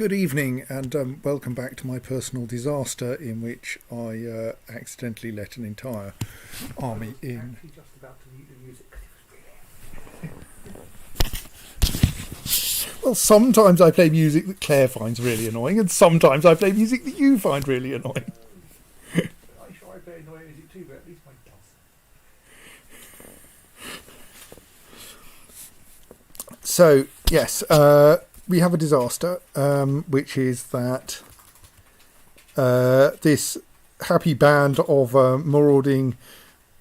Good evening and welcome back to my personal disaster in which I accidentally let an entire army in. Well, sometimes I play music that Claire finds really annoying and sometimes I play music that you find really annoying. I'm sure I play annoying music too, but at least mine does. So, yes, we have a disaster, which is that this happy band of marauding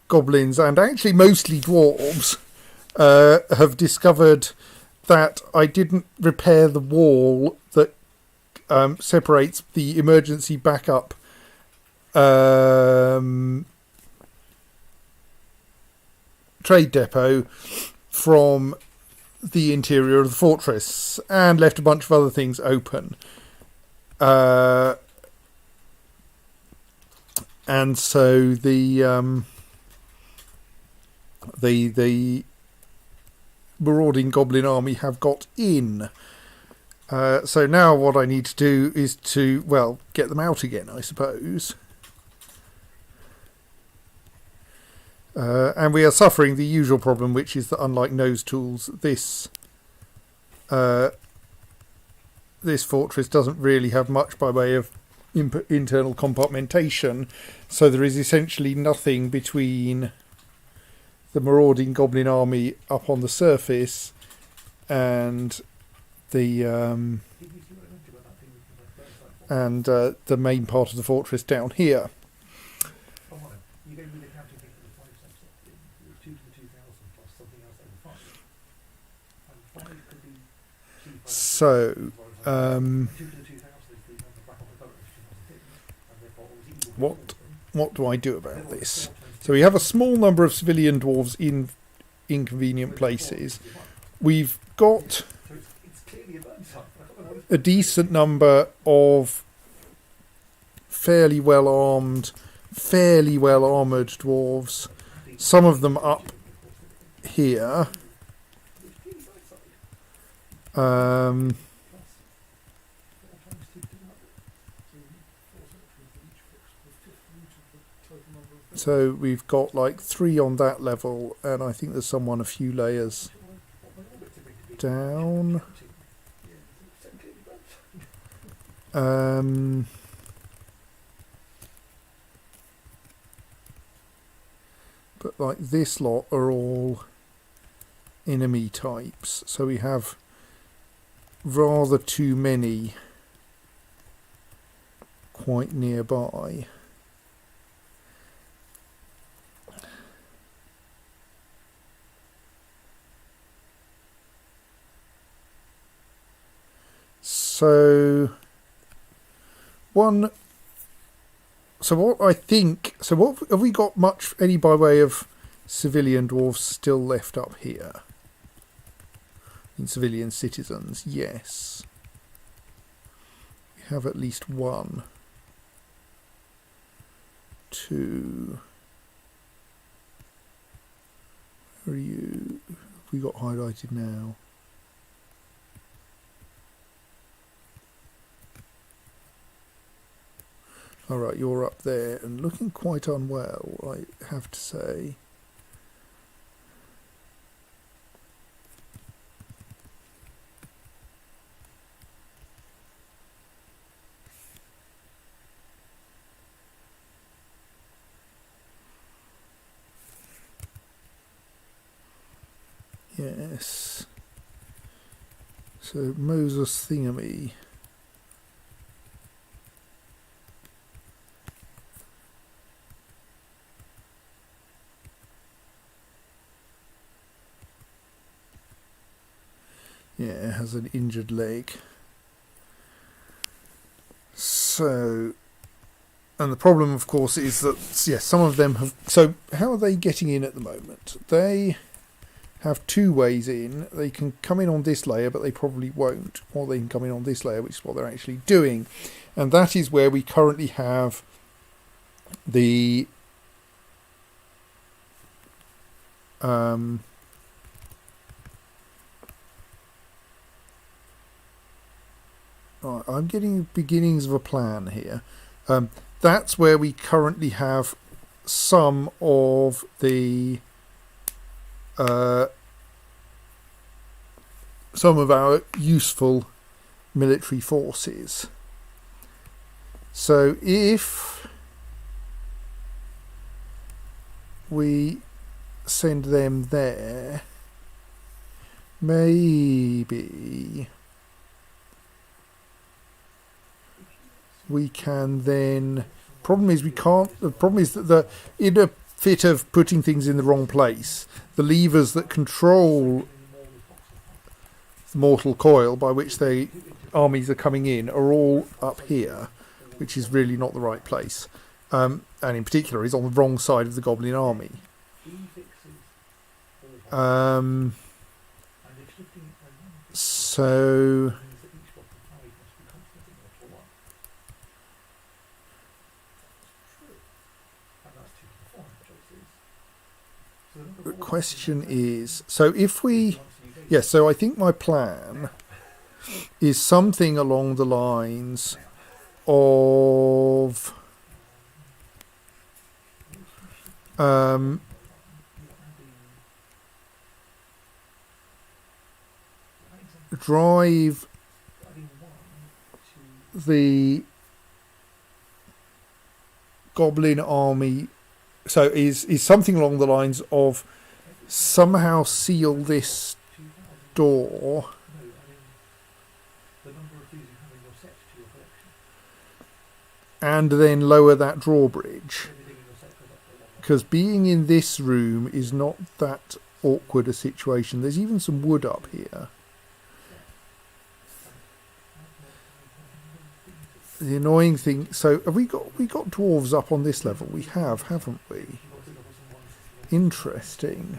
goblins and actually mostly dwarves have discovered that I didn't repair the wall that separates the emergency backup trade depot from the interior of the fortress, and left a bunch of other things open. And so the marauding goblin army have got in. So now what I need to do is to, well, get them out again, I suppose. And we are suffering the usual problem, which is that unlike nose tools, this fortress doesn't really have much by way of internal compartmentation, so there is essentially nothing between the marauding goblin army up on the surface and the main part of the fortress down here. So, what do I do about this? So we have a small number of civilian dwarves in inconvenient places. We've got a decent number of fairly well armoured dwarves. Some of them up here. So we've got like 3 on that level, and I think there's someone a few layers down. But like this lot are all enemy types, so we have rather too many quite nearby. So what have we got any by way of civilian dwarves still left up here? In civilian citizens, yes. We have at least 1, 2. Where are you? Have we got highlighted now? Alright, you're up there and looking quite unwell, I have to say. Yes. So Moses Thingamy. Yeah, it has an injured leg. So, and the problem, of course, is that, yes, some of them have... So, how are they getting in at the moment? They have 2 ways in. They can come in on this layer, but they probably won't. Or they can come in on this layer, which is what they're actually doing. And that is where we currently have the... Right, I'm getting beginnings of a plan here. That's where we currently have some of the some of our useful military forces. So if we send them there, maybe we can then. Problem is we can't. The problem is that in a fit of putting things in the wrong place, the levers that control the mortal coil by which the armies are coming in are all up here, which is really not the right place, and in particular is on the wrong side of the goblin army. So the question is, so if we, yes, so I think my plan is something along the lines of drive the goblin army, so is something along the lines of somehow seal this door and then lower that drawbridge, because being in this room is not that awkward a situation. There's even some wood up here. The annoying thing, so have we got dwarves up on this level? We have, haven't we? Interesting.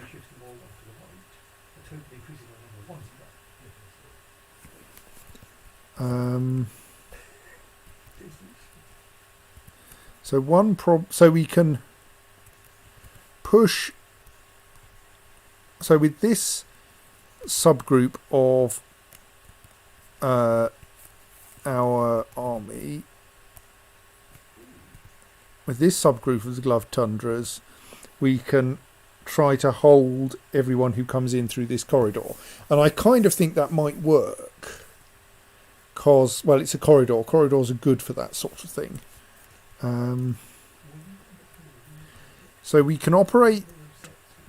So so we can push. So with this subgroup of our army, with this subgroup of the gloved tundras, we can try to hold everyone who comes in through this corridor, and I kind of think that might work because, well, it's a corridor. Corridors are good for that sort of thing. So we can operate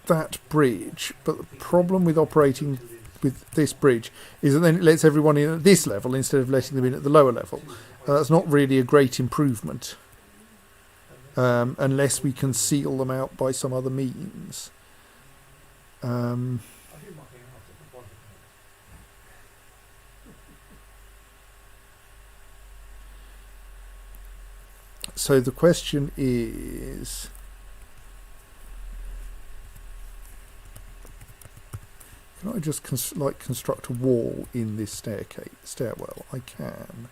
that bridge, but the problem with operating with this bridge is that then it lets everyone in at this level instead of letting them in at the lower level. That's not really a great improvement, unless we can seal them out by some other means. So the question is, can I just construct a wall in this stairwell? I can.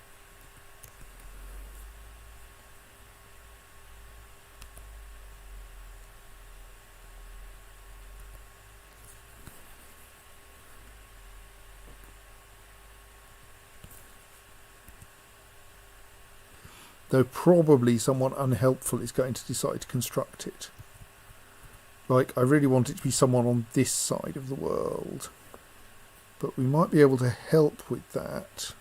Though probably someone unhelpful is going to decide to construct it. Like, I really want it to be someone on this side of the world. But we might be able to help with that.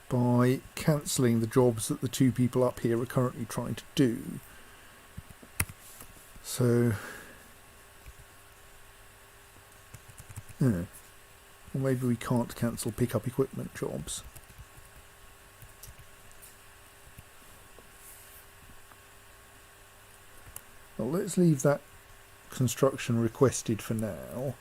By cancelling the jobs that the two people up here are currently trying to do. So, or maybe we can't cancel pick-up equipment jobs. Well, let's leave that construction requested for now.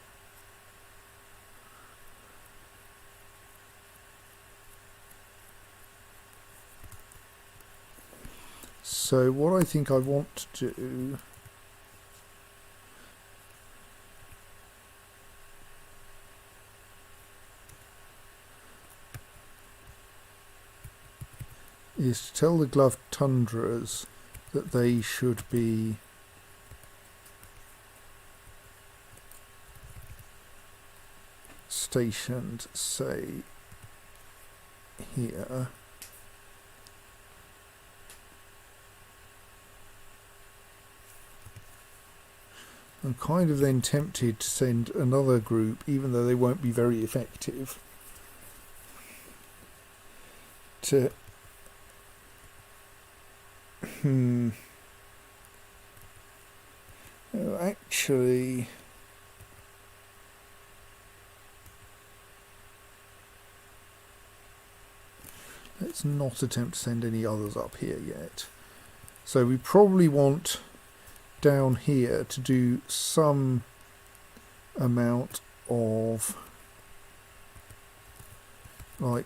So what I think I want to do is to tell the gloved tundras that they should be stationed, say, here. I'm kind of then tempted to send another group, even though they won't be very effective, to oh, actually let's not attempt to send any others up here yet. So we probably want down here to do some amount of, like,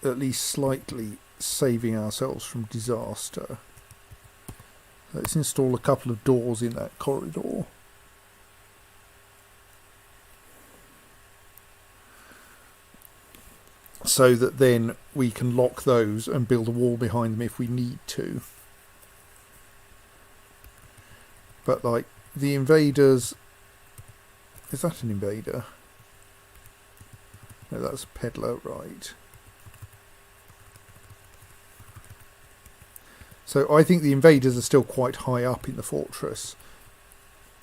at least slightly saving ourselves from disaster. Let's install a couple of doors in that corridor. So that then we can lock those and build a wall behind them if we need to. But like the invaders, is that an invader? No, that's a peddler, right. So I think the invaders are still quite high up in the fortress.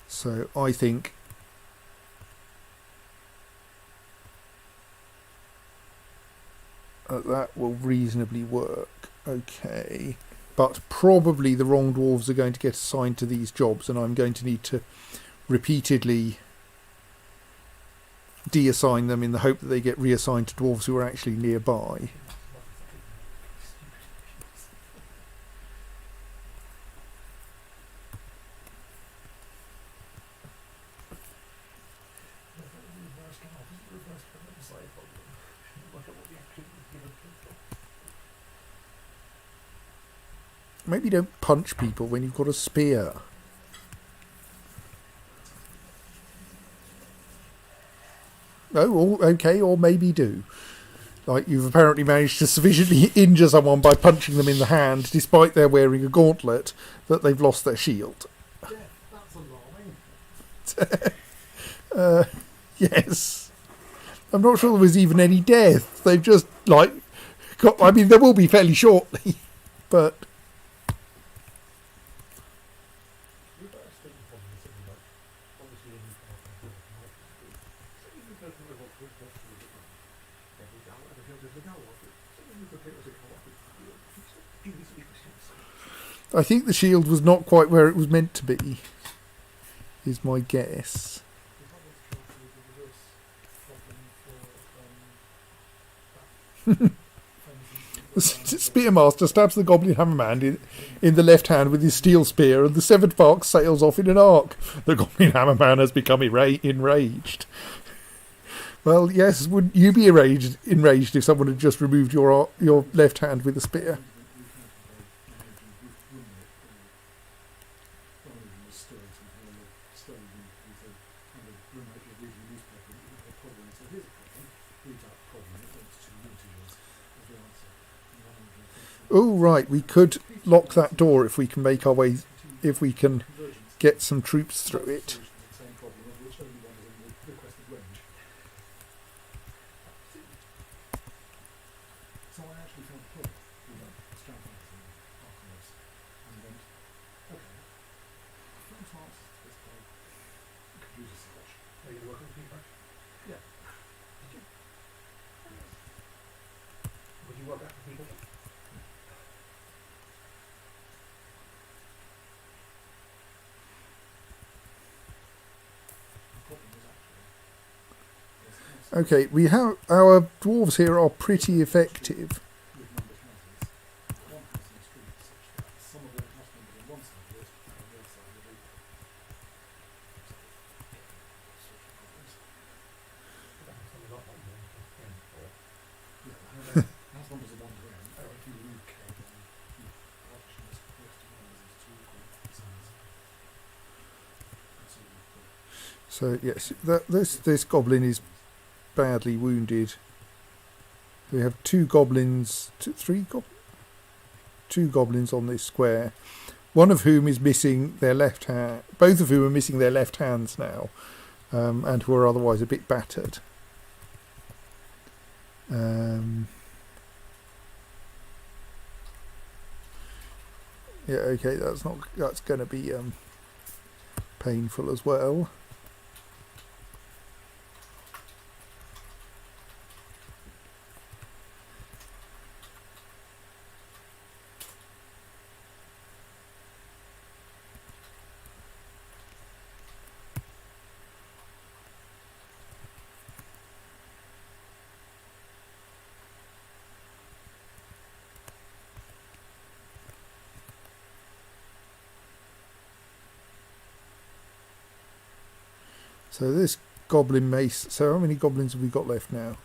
So I think that will reasonably work. Okay. But probably the wrong dwarves are going to get assigned to these jobs, and I'm going to need to repeatedly deassign them in the hope that they get reassigned to dwarves who are actually nearby. Maybe don't punch people when you've got a spear. Oh, okay, or maybe do. Like, you've apparently managed to sufficiently injure someone by punching them in the hand, despite their wearing a gauntlet, that they've lost their shield. Yeah, that's alarming. Yes. I'm not sure there was even any death. They've just, like, got... I mean, there will be fairly shortly, but... I think the shield was not quite where it was meant to be, is my guess. The Spearmaster stabs the Goblin Hammerman in the left hand with his steel spear, and the severed bark sails off in an arc. The Goblin Hammerman has become enraged. Well, yes, would you be enraged if someone had just removed your left hand with a spear? Oh, right, we could lock that door if we can make our way, if we can get some troops through it. Okay, we have our dwarves here are pretty effective. So yes, this goblin is badly wounded. We have three goblins. two goblins on this square, one of whom is missing their left hand. Both of whom are missing their left hands now, and who are otherwise a bit battered. Yeah, okay, that's going to be painful as well. So this goblin mace. So how many goblins have we got left now?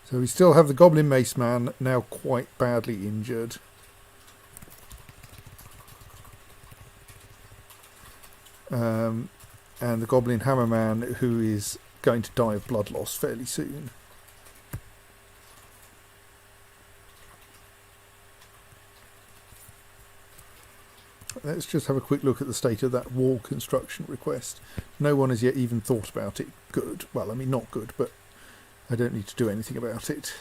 So we still have the goblin mace man, now quite badly injured. And the goblin hammer man, who is going to die of blood loss fairly soon. Let's just have a quick look at the state of that wall construction request. No one has yet even thought about it. Good. Well, I mean, not good, but I don't need to do anything about it.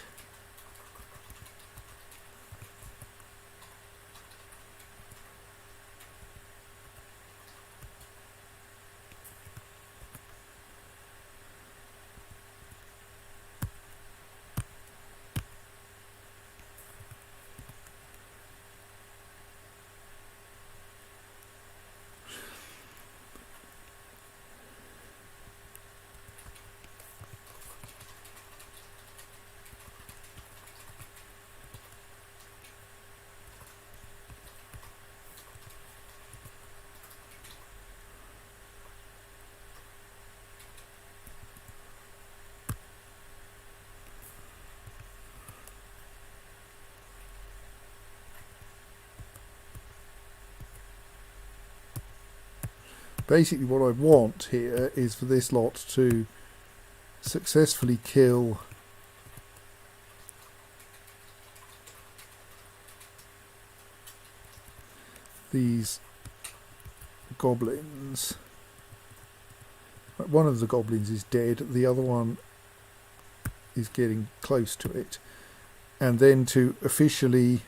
Basically what I want here is for this lot to successfully kill these goblins. One of the goblins is dead, the other one is getting close to it, and then to officially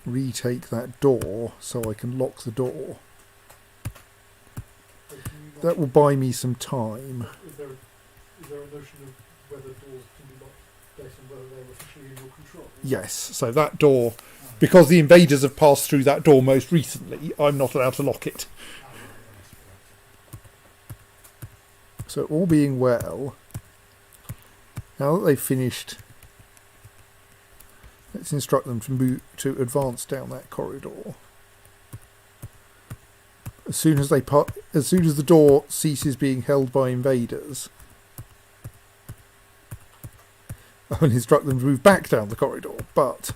retake that door so I can lock the door. That will buy me some time. Is there a notion of whether doors can be locked based on whether they're officially in your control? Yes, so that door, because the invaders have passed through that door most recently, I'm not allowed to lock it. So all being well, now that they've finished, let's instruct them to advance down that corridor. As soon as the door ceases being held by invaders, I will instruct them to move back down the corridor. But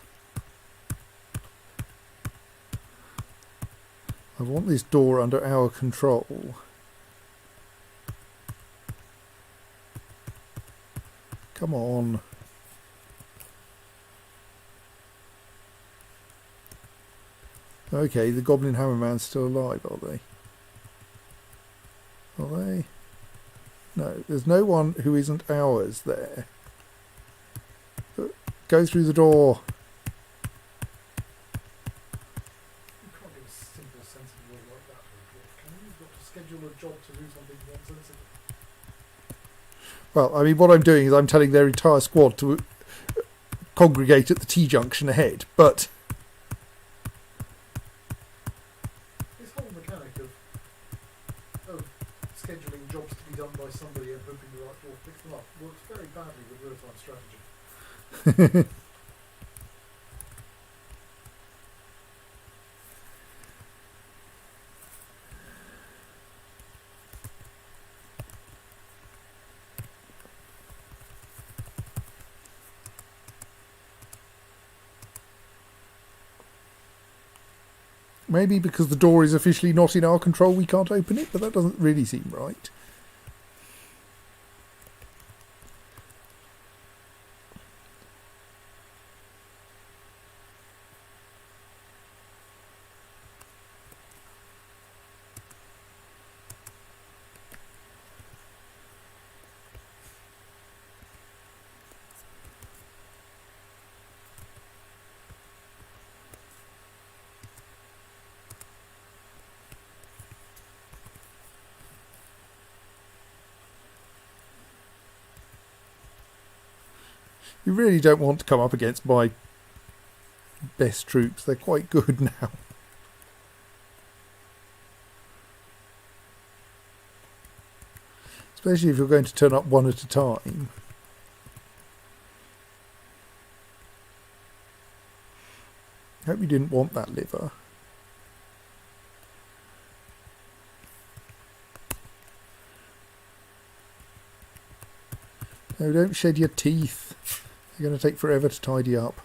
I want this door under our control. Come on. Okay, the Goblin Hammerman's still alive, are they? Are they? No, there's no one who isn't ours there. Go through the door. You can't give a simple, sensible word like that. Can you? You've got to schedule a job to do something nonsensical. Well, I mean, what I'm doing is I'm telling their entire squad to congregate at the T-junction ahead, but This whole mechanic of scheduling jobs to be done by somebody and hoping the right door picks them up works very badly with real-time strategy. maybe because the door is officially not in our control we can't open it, but that doesn't really seem right. You really don't want to come up against my best troops. They're quite good now. Especially if you're going to turn up one at a time. Hope you didn't want that liver. No, don't shed your teeth. They're going to take forever to tidy up.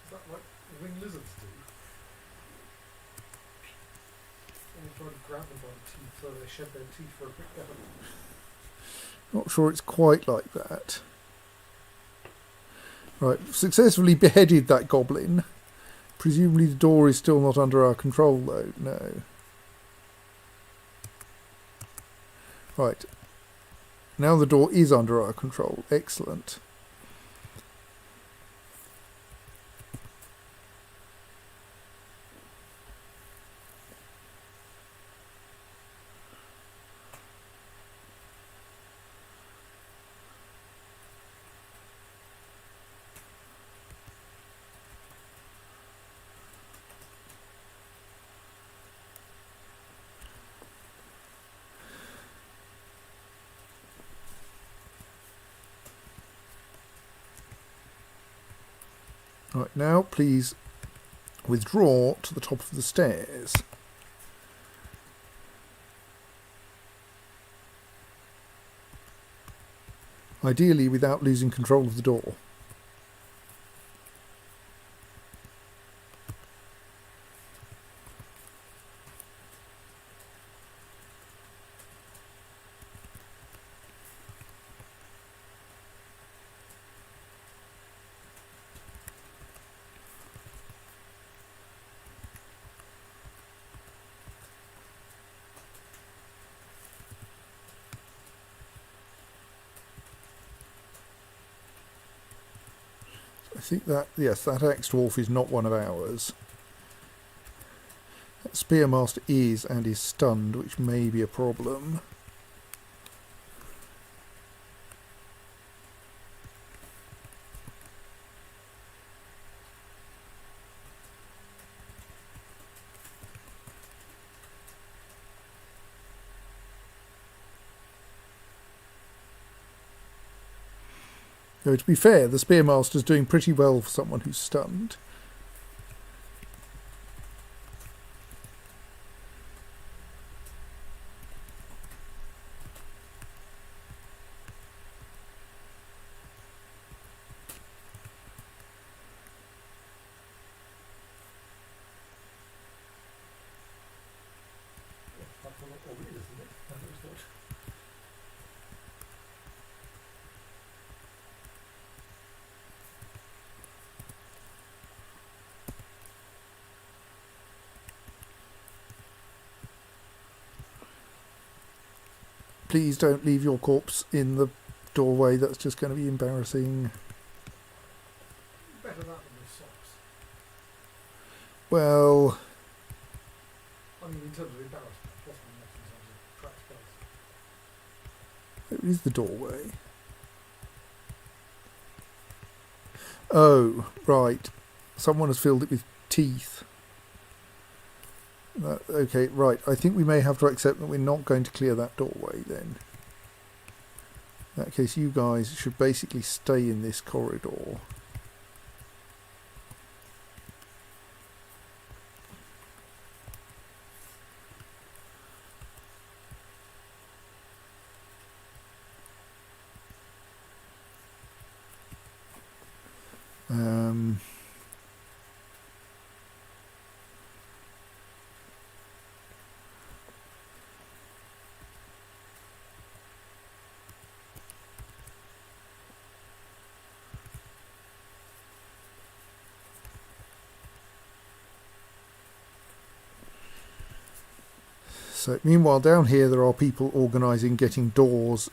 Is that like winged lizards do? And you try to grab them by the teeth so they shed their teeth for a quick effort. Not sure it's quite like that. Right, successfully beheaded that goblin. Presumably the door is still not under our control though. No. Right. Now the door is under our control. Excellent. Right, now please withdraw to the top of the stairs. Ideally without losing control of the door. I think that, yes, that axe-dwarf is not one of ours. That spearmaster is and is stunned, which may be a problem. Though to be fair, the spearmaster's doing pretty well for someone who's stunned. That's what it already is, isn't it? I know it's not. Please don't leave your corpse in the doorway, that's just going to be embarrassing. Better that than with socks. Well, I mean, in terms of embarrassment, possibly not in terms of practicality. it is the doorway. Oh, right. Someone has filled it with teeth. Okay, right. I think we may have to accept that we're not going to clear that doorway then. In that case, you guys should basically stay in this corridor. So meanwhile down here there are people organising getting doors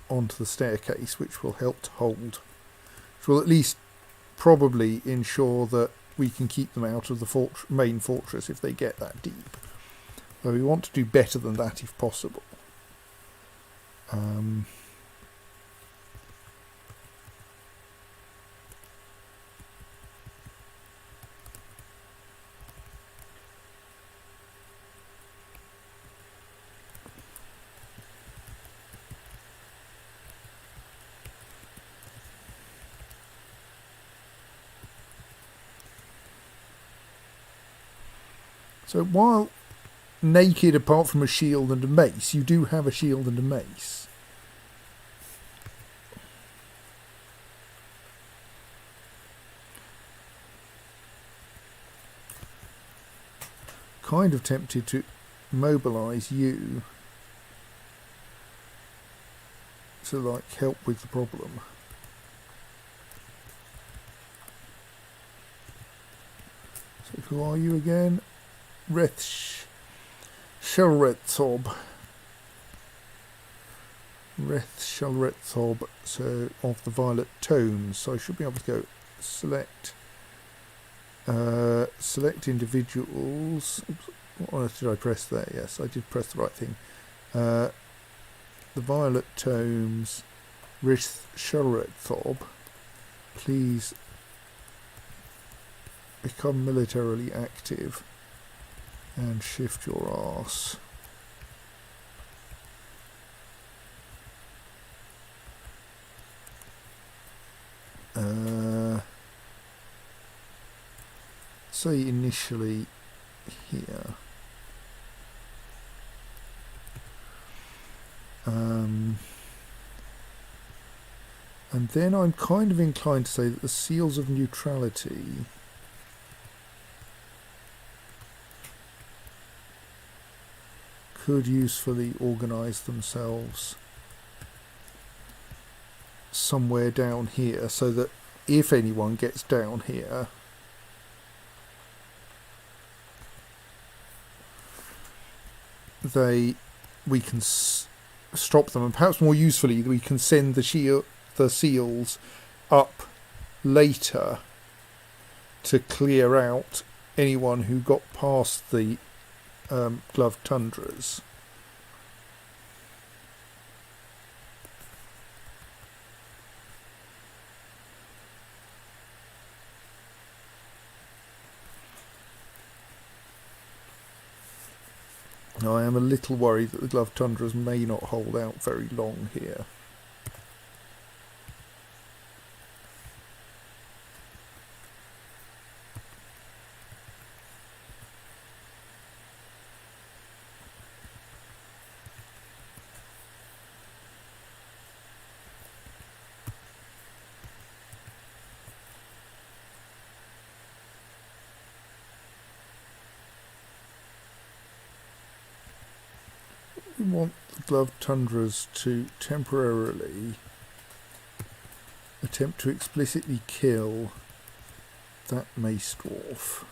onto the staircase, which will help to hold, which will at least probably ensure that we can keep them out of the main fortress if they get that deep. So we want to do better than that if possible. So while naked apart from a shield and a mace, you do have a shield and a mace. Kind of tempted to mobilise you to like help with the problem. So who are you again? Shelrethob. Shelrethob, so of the Violet Tomes. So I should be able to go select individuals. Oops, what on earth did I press there? Yes, I did press the right thing. The Violet Tomes, Shelrethob, please become militarily active and shift your arse. Say initially here. And then I'm kind of inclined to say that the seals of neutrality could usefully organise themselves somewhere down here, so that if anyone gets down here, we can stop them, and perhaps more usefully, we can send the seals up later to clear out anyone who got past the gloved tundras. Now, I am a little worried that the gloved tundras may not hold out very long here. We want the gloved tundras to temporarily attempt to explicitly kill that mace dwarf.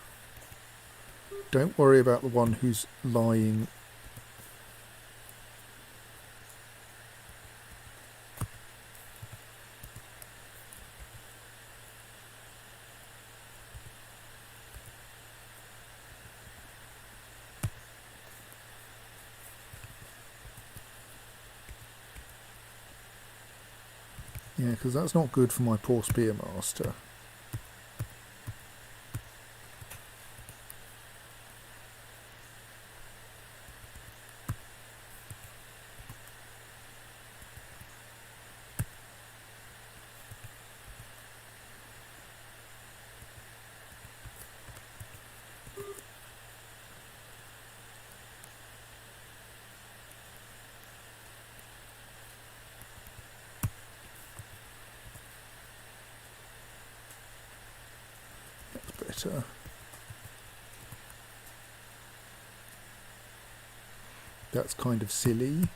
Don't worry about the one who's lying . Yeah, because that's not good for my poor spearmaster. Better. That's kind of silly.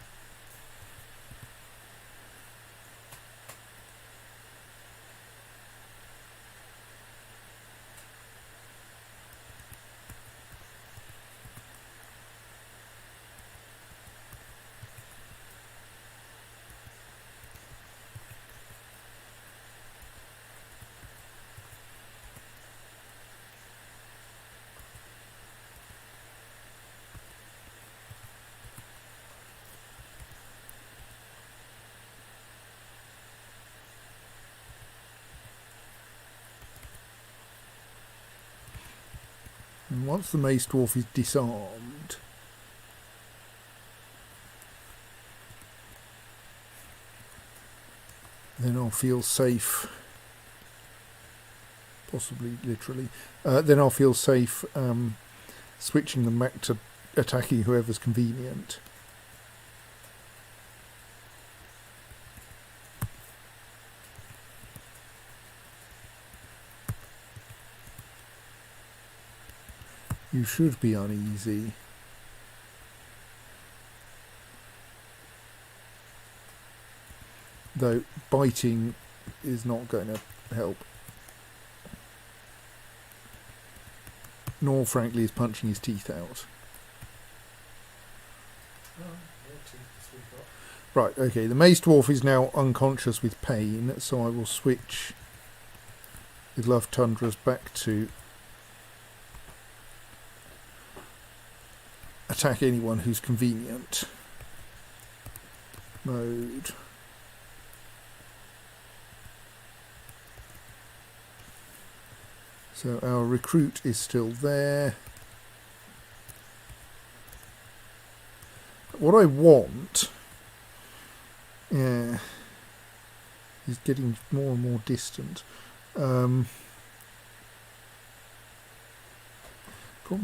And once the mace dwarf is disarmed, then I'll feel safe, possibly literally, then I'll feel safe switching them back to attacking whoever's convenient. You should be uneasy. Though biting is not going to help. Nor, frankly, is punching his teeth out. Right, okay, the Mace Dwarf is now unconscious with pain, so I will switch his Love Tundras back to attack anyone who's convenient mode. So our recruit is still there. What I want, yeah, he's getting more and more distant. Problem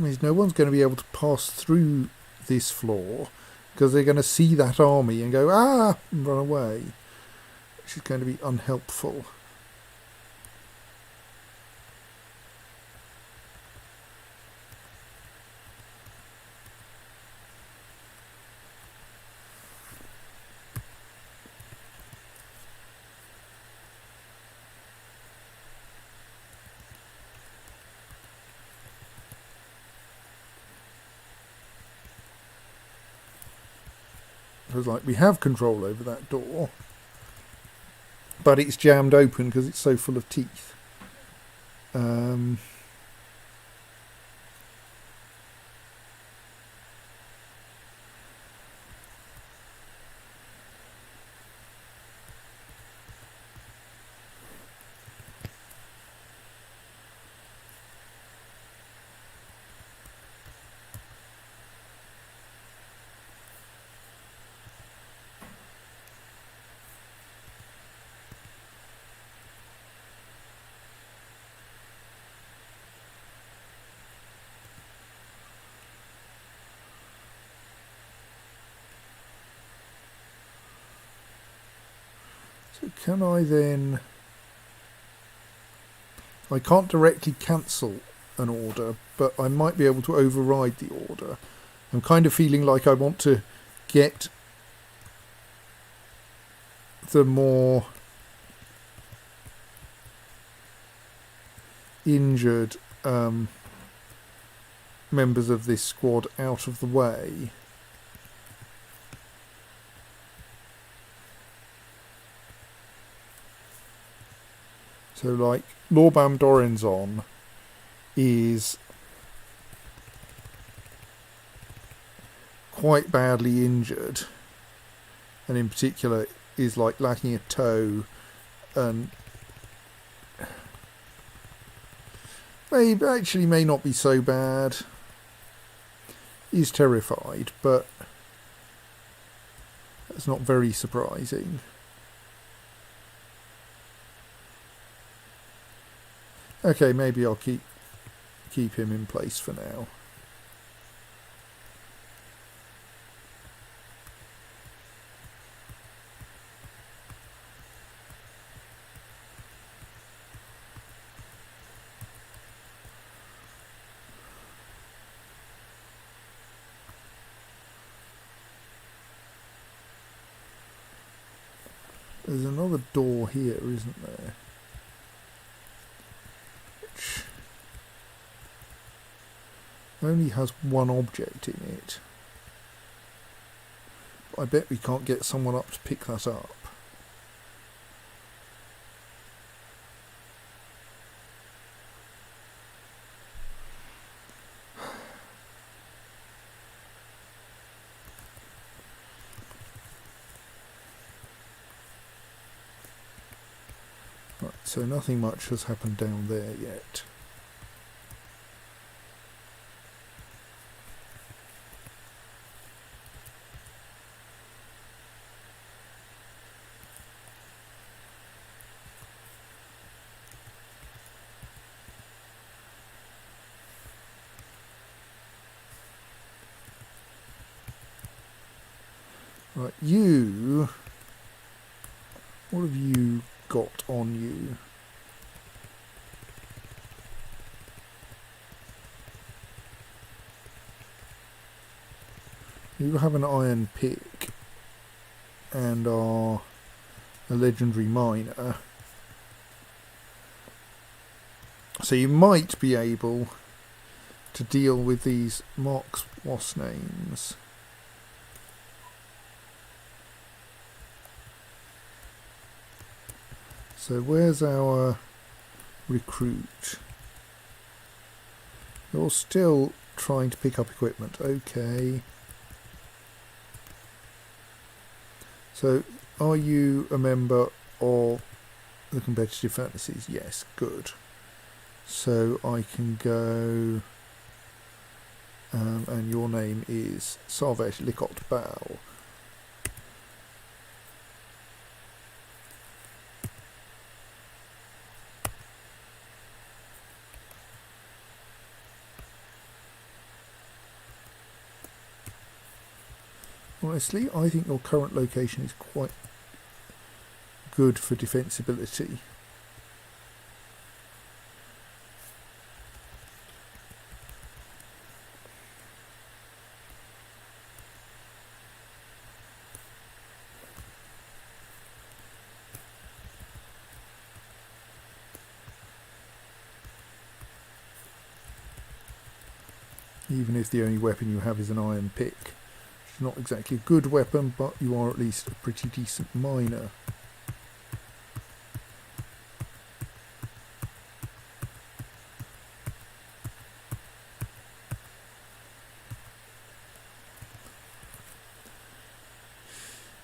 is, no one's going to be able to pass through this floor because they're going to see that army and go, ah, and run away, which is going to be unhelpful. Because, like, we have control over that door, but it's jammed open because it's so full of teeth. So can I then... I can't directly cancel an order, but I might be able to override the order. I'm kind of feeling like I want to get the more injured members of this squad out of the way. So, like, Lorbam Dorenzon is quite badly injured, and in particular is, like, lacking a toe, and may not be so bad. He's terrified, but that's not very surprising. Okay, maybe I'll keep him in place for now. There's another door here, isn't there? Which only has one object in it. I bet we can't get someone up to pick that up. Right, so nothing much has happened down there yet. Right, you... What have you got on you? You have an iron pick and are a legendary miner. So you might be able to deal with these Mark's Wasp names. So where's our recruit? You're still trying to pick up equipment. Okay. So are you a member of the competitive fantasies? Yes, good. So I can go, and your name is Sarvesh Likot Bao. Honestly, I think your current location is quite good for defensibility. Even if the only weapon you have is an iron pick. It's not exactly a good weapon, but you are at least a pretty decent miner.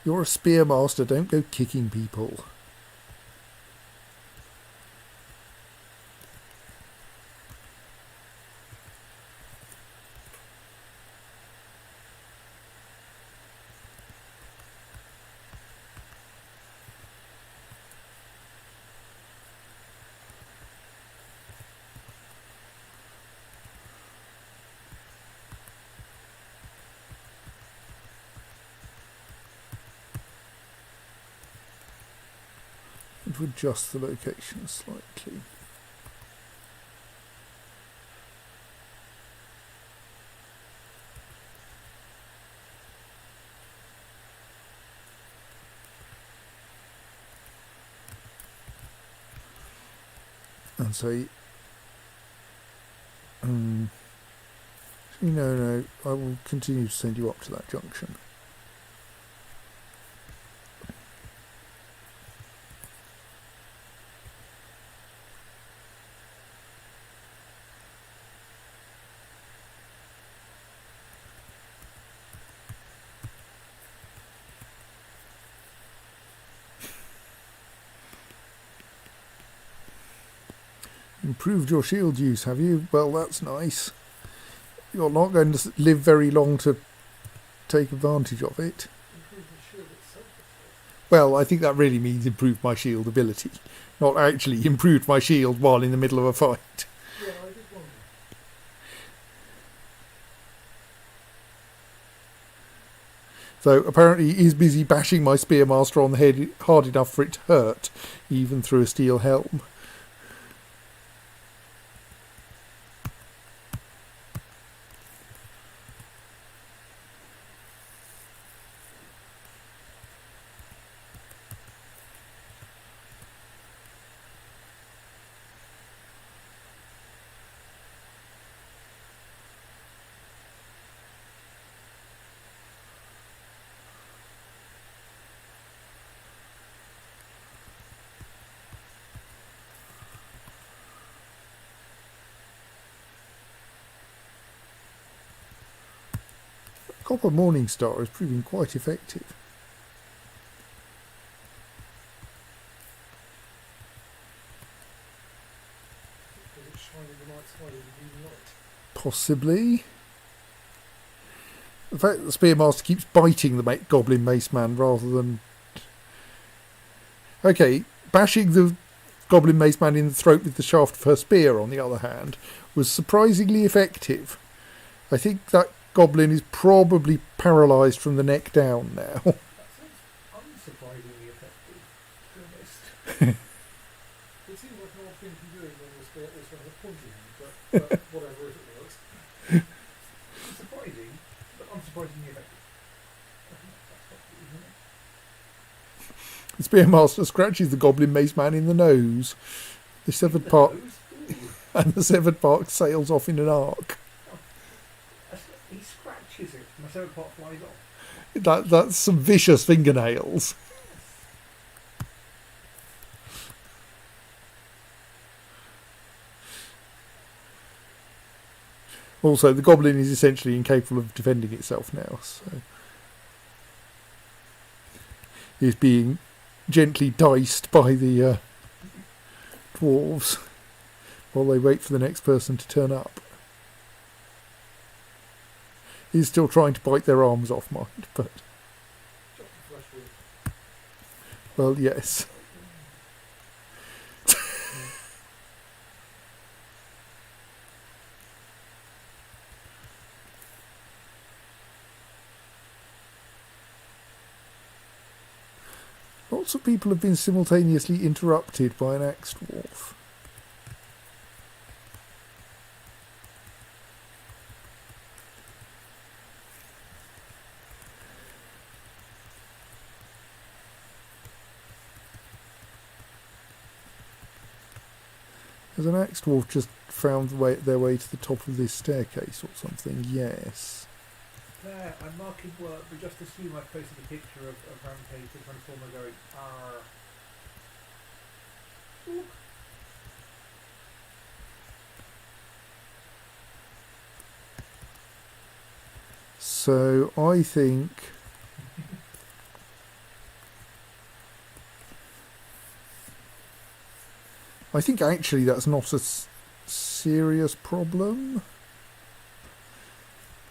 You're a spearmaster, don't go kicking people. And to adjust the location slightly. And say, no, I will continue to send you up to that junction. Improved your shield use, have you? Well, that's nice. You're not going to live very long to take advantage of it. Improve the shield itself, I Well, I think that really means improve my shield ability, not actually improve my shield while in the middle of a fight. suppose. Yeah, I did wonder. So apparently he's busy bashing my spearmaster on the head hard enough for it to hurt, even through a steel helm. Copper Morningstar is proving quite effective. Because it's shining the night side of the green light. Possibly. The fact that the Spearmaster keeps biting the Goblin Mace Man rather than... Okay, bashing the Goblin Mace Man in the throat with the shaft of her spear, on the other hand, was surprisingly effective. I think that goblin is probably paralysed from the neck down now. That sounds unsurprisingly effective, to be honest. It seems like an odd thing to be doing when you're still at this kind of pointing him, but whatever, if it works. It's surprising, but unsurprisingly effective. I think that's helpful, isn't it? The Spearmaster scratches the goblin mace man in the nose. The severed part and the severed part sails off in an arc. He scratches it, and the severed part flies off. That's some vicious fingernails. Also, the goblin is essentially incapable of defending itself now, so is being gently diced by the dwarves while they wait for the next person to turn up. He's still trying to bite their arms off, mind, but well, yes. Lots of people have been simultaneously interrupted by an axe dwarf. Has an axe dwarf just found their way to the top of this staircase or something? Yes. There, I'm marking work, but just assume I've posted a picture of Rampage the Transformer going, "Arr." Ooh. So I think actually that's not a serious problem.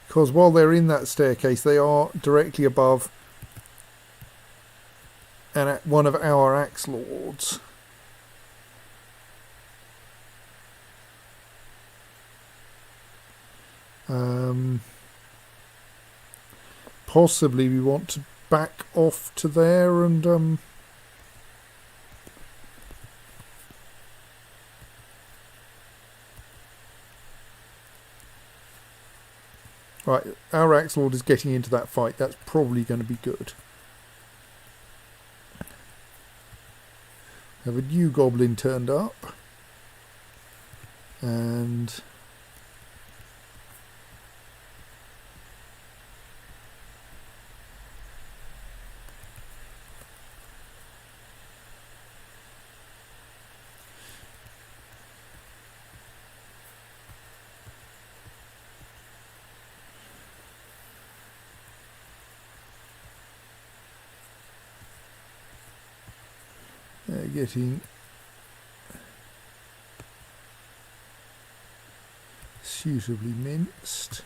Because while they're in that staircase, they are directly above one of our axe lords. Possibly we want to back off to there and right, our axe lord is getting into that fight. That's probably going to be good. Have a new goblin turned up, and they're getting suitably minced.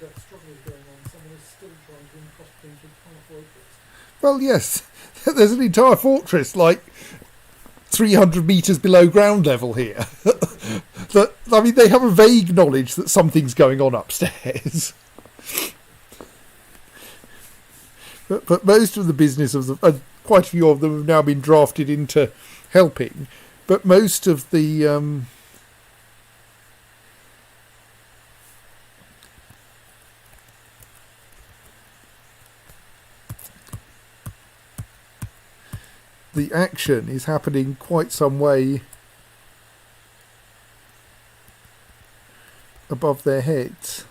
That struggle is going on, someone is still trying to cross between half fortress. Well, yes, there's an entire fortress like 300 metres below ground level here. I mean, they have a vague knowledge that something's going on upstairs. But most of the business of quite a few of them have now been drafted into helping. But most of the the action is happening quite some way above their heads.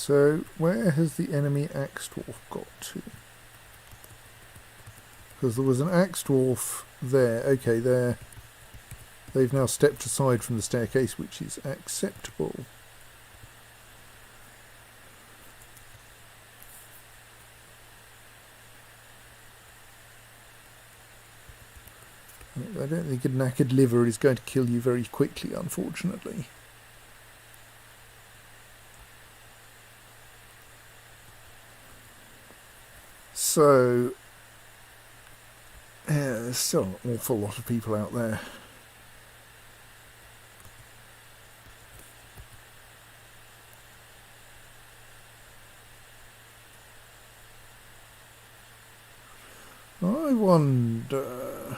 So where has the enemy axe dwarf got to? Because there was an axe dwarf there. Okay, there. They've now stepped aside from the staircase, which is acceptable. I don't think a knackered liver is going to kill you very quickly, unfortunately. So, yeah, there's still an awful lot of people out there. I wonder...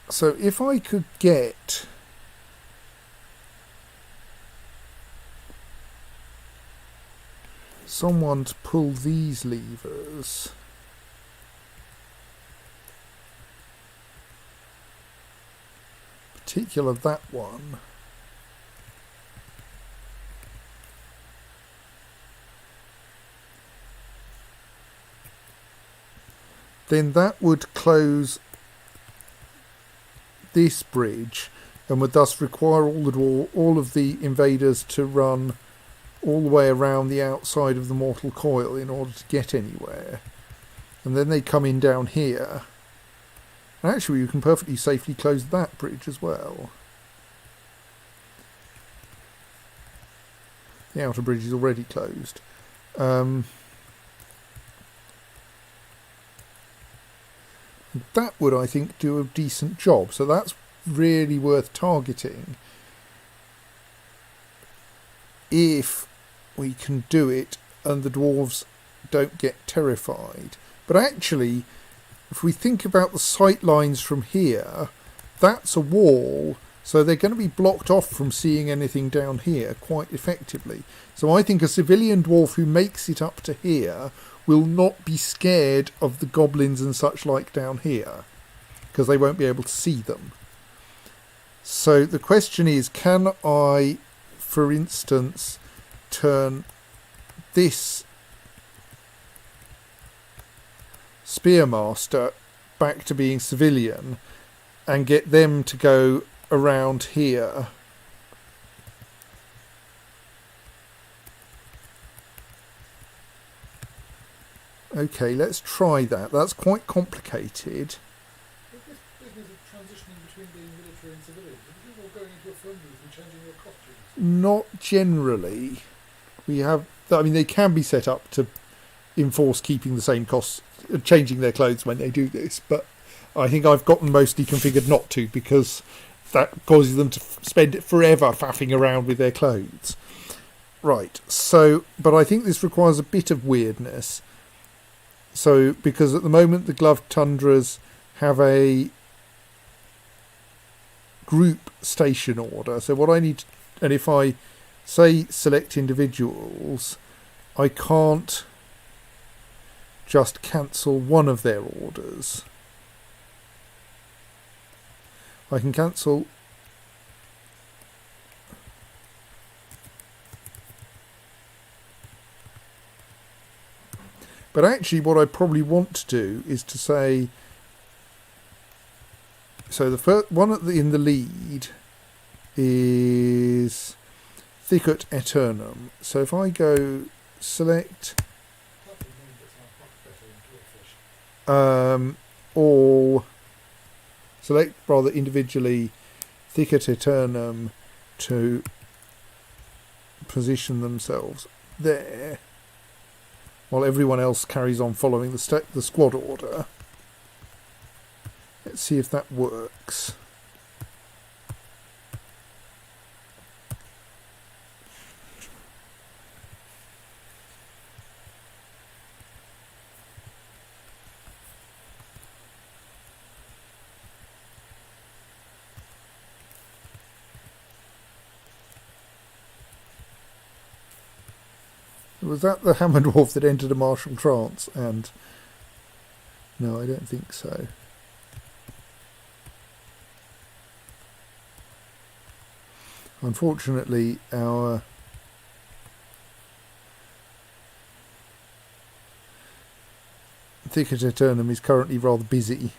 So if I could get someone to pull these levers, particular that one, then that would close this bridge and would thus require all of the invaders to run all the way around the outside of the mortal coil in order to get anywhere. And then they come in down here. And actually you can perfectly safely close that bridge as well. The outer bridge is already closed. That would, I think, do a decent job. So that's really worth targeting if we can do it and the dwarves don't get terrified. But actually, if we think about the sight lines from here, that's a wall, so they're going to be blocked off from seeing anything down here quite effectively. So I think a civilian dwarf who makes it up to here will not be scared of the goblins and such like down here, because they won't be able to see them. So the question is, can I, for instance, turn this Spearmaster back to being civilian and get them to go around here? Okay, let's try that. That's quite complicated. With this business of transitioning between being military and civilian, are you all going into a friendlies and changing your costumes? Not generally. We have, I mean, they can be set up to enforce keeping the same costs, changing their clothes when they do this, but I think I've gotten mostly configured not to, because that causes them to spend it forever faffing around with their clothes. Right, so, but I think this requires a bit of weirdness. So, because at the moment the gloved tundras have a group station order. So what I need to, and if I say select individuals, I can't just cancel one of their orders. I can cancel but actually what I probably want to do is to say, so the first one in the lead is Thicket Eternum. So if I go select all, select rather individually Thicket Eternum to position themselves there, while everyone else carries on following the squad order. Let's see if that works. Was that the hammer dwarf that entered a martial trance? And no, I don't think so. Unfortunately, our Thicket Eternum is currently rather busy.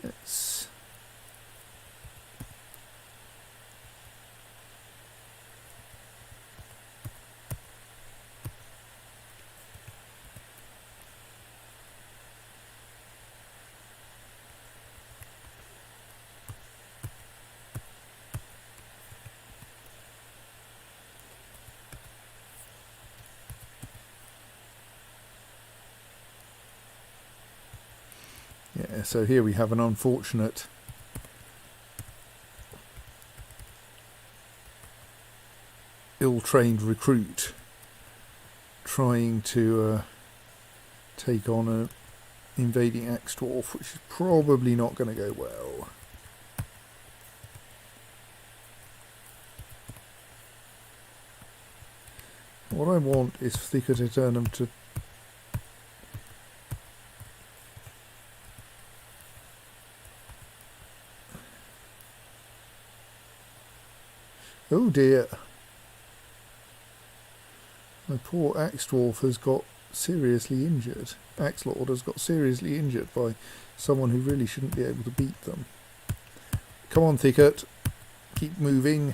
It's yeah, so here we have an unfortunate ill-trained recruit trying to take on a invading axe dwarf, which is probably not going to go well. What I want is Thicket Eternum to oh dear. My poor axe dwarf has got seriously injured. Axe Lord has got seriously injured by someone who really shouldn't be able to beat them. Come on, Thicket. Keep moving.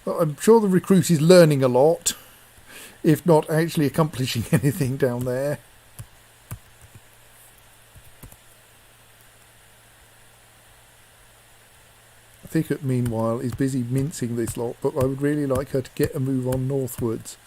Well, I'm sure the recruit is learning a lot, if not actually accomplishing anything down there. Thicket, meanwhile, is busy mincing this lot, but I would really like her to get a move on northwards.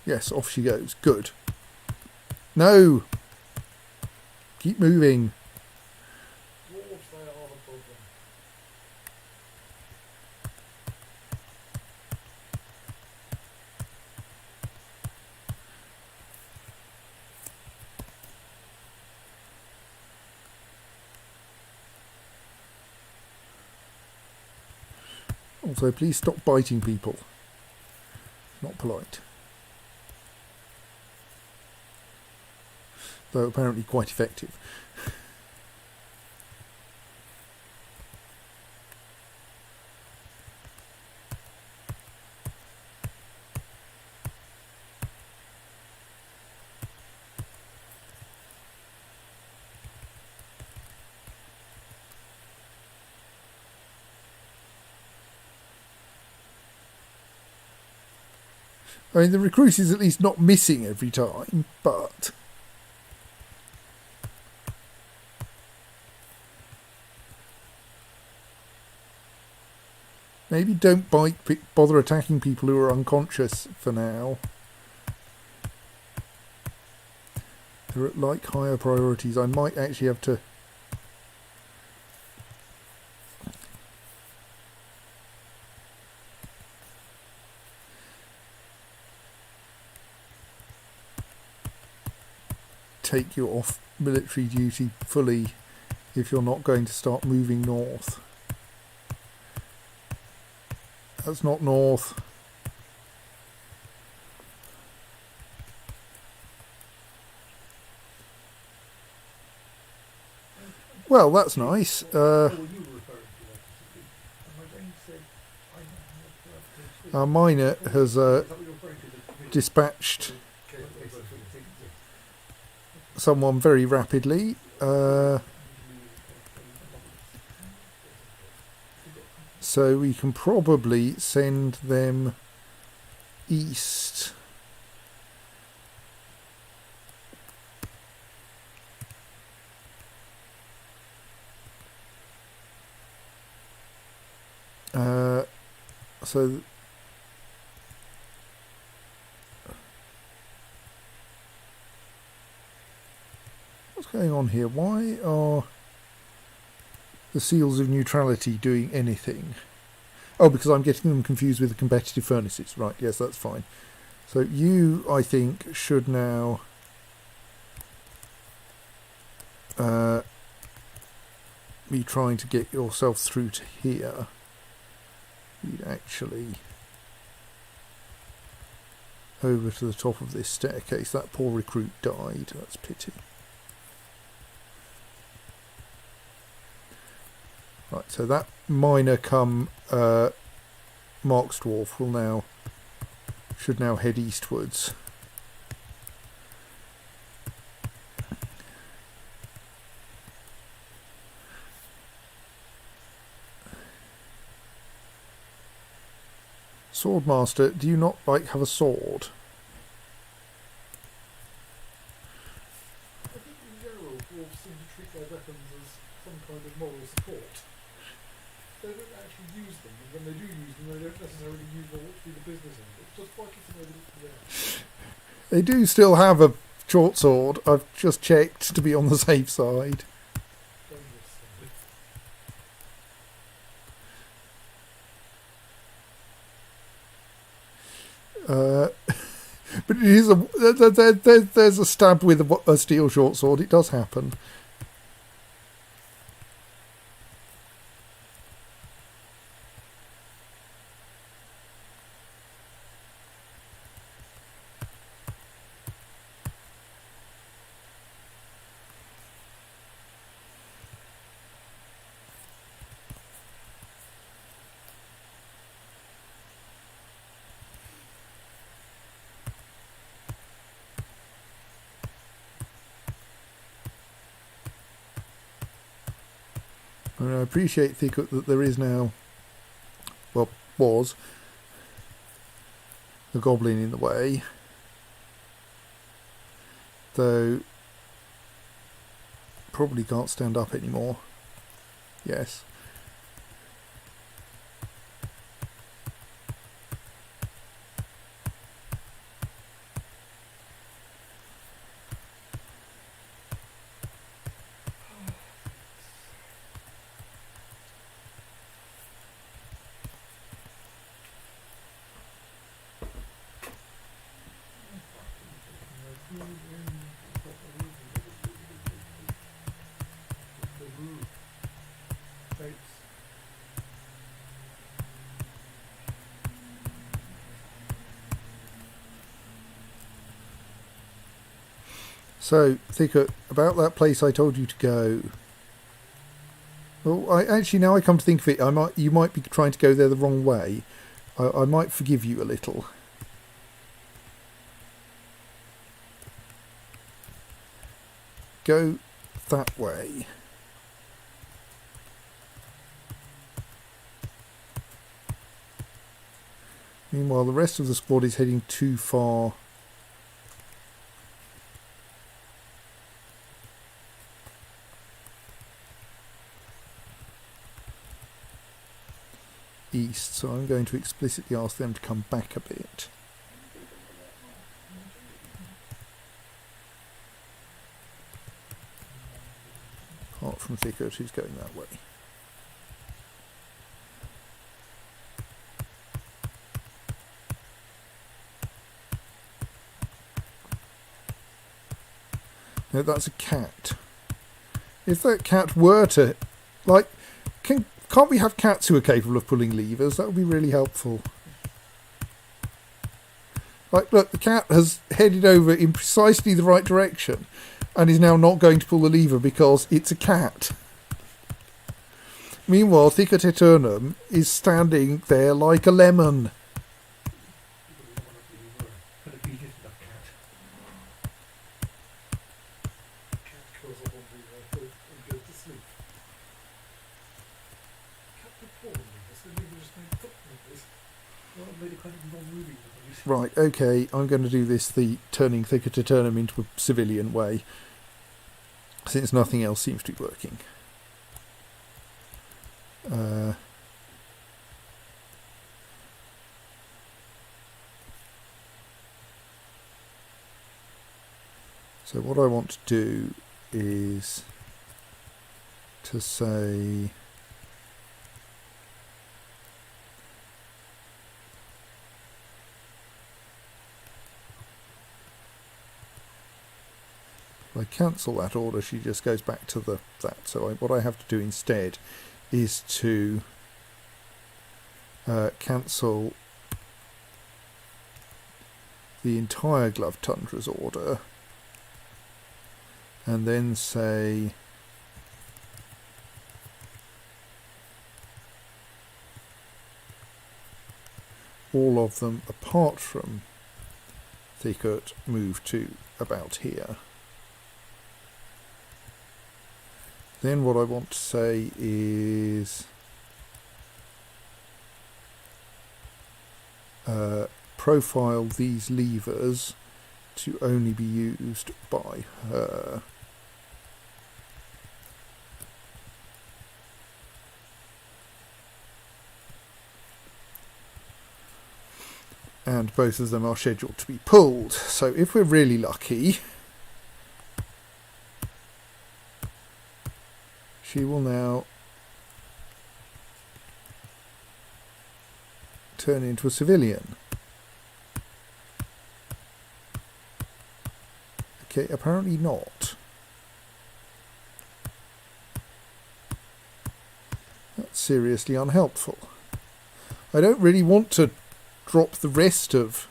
Yes, off she goes. Good. No! Keep moving. Dwarves, they are the problem. Also, please stop biting people. Not polite. Though apparently quite effective. I mean, the recruit is at least not missing every time, but maybe don't bother attacking people who are unconscious for now. They're at like higher priorities. I might actually have to take you off military duty fully if you're not going to start moving north. That's not north. Well, that's nice. Oh, well, you were referring to that. And my brain said, I know how to Our miner has Is that what you're referring to? dispatched Okay. someone very rapidly. So we can probably send them east. So what's going on here? Why are the seals of neutrality doing anything? Oh, because I'm getting them confused with the competitive furnaces. Right, yes, that's fine. So you, I think, should now be trying to get yourself through to here. You'd actually over to the top of this staircase. That poor recruit died. That's a pity. Right, so that miner come Mark's dwarf should now head eastwards. Swordmaster, do you not have a sword? I think in general, dwarves seem to treat their weapons as some kind of moral support. They don't actually use them, and when they do use them, they don't necessarily use what to be the business end. It's just vital to know that it's there. They do still have a short sword. I've just checked to be on the safe side. Dangerous. But it is there's a stab with a steel short sword. It does happen. And I appreciate, Thicket, that there is now, well, was a goblin in the way. Though, probably can't stand up anymore. Yes. So, Thicket, about that place I told you to go. Well, now I come to think of it, you might be trying to go there the wrong way. I might forgive you a little. Go that way. Meanwhile, the rest of the squad is heading too far east, so I'm going to explicitly ask them to come back a bit. Apart from Thicket, who's going that way. No, that's a cat. If that cat were to, can't we have cats who are capable of pulling levers? That would be really helpful. Look, the cat has headed over in precisely the right direction and is now not going to pull the lever because it's a cat. Meanwhile, Thicket Eternum is standing there like a lemon. Could have beaten that cat. Cat curls up on the hood and goes to sleep. Cat would fall on me. So maybe just made foot movers. Well, I've made a kind of non-moving noise. Right, okay, I'm going to do this the turning Thicket Eternum into a civilian way, since nothing else seems to be working. So what I want to do is to say if I cancel that order, she just goes back to that. So what I have to do instead is to cancel the entire Glove Tundra's order, and then say all of them apart from Thicket move to about here. Then what I want to say is profile these levers to only be used by her. And both of them are scheduled to be pulled. So if we're really lucky, she will now turn into a civilian. Okay, apparently not. That's seriously unhelpful. I don't really want to drop the rest of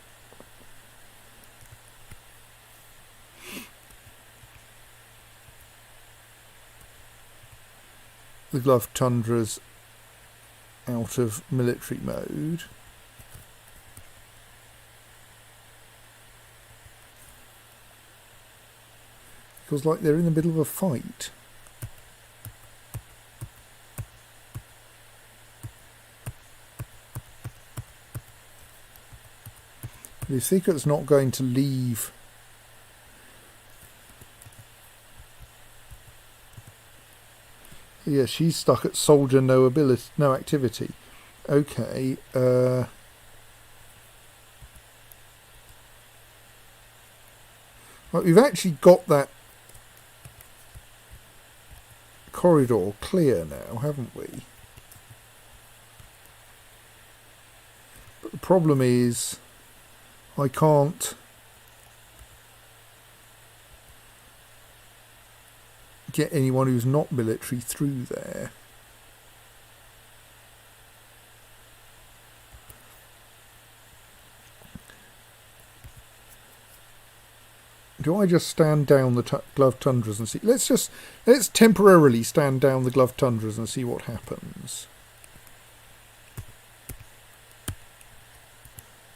the Glove Tundras out of military mode. Feels like they're in the middle of a fight. The Secret's not going to leave. Yeah, she's stuck at soldier, no ability, no activity. Okay. Well, we've actually got that corridor clear now, haven't we? But the problem is I can't get anyone who's not military through there. Do I just stand down the Glove Tundras and see? Let's temporarily stand down the Glove Tundras and see what happens.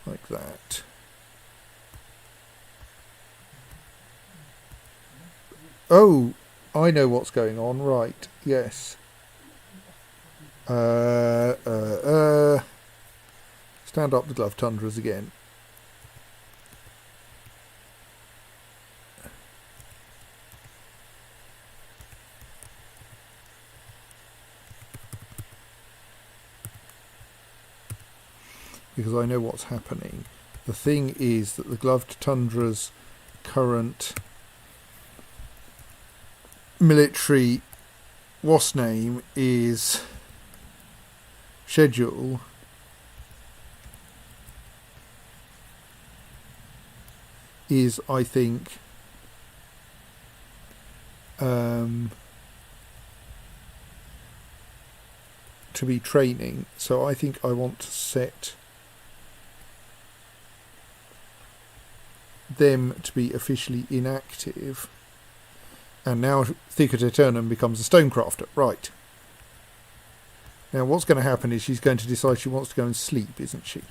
Like that. Oh, I know what's going on. Right, yes. Stand up the Glove Tundras again. Because I know what's happening. The thing is that the Gloved Tundra's current military WAS name is schedule is, I think, to be training. So I think I want to set them to be officially inactive. And now Thicket Eternum becomes a Stonecrafter. Right. Now what's going to happen is she's going to decide she wants to go and sleep, isn't she?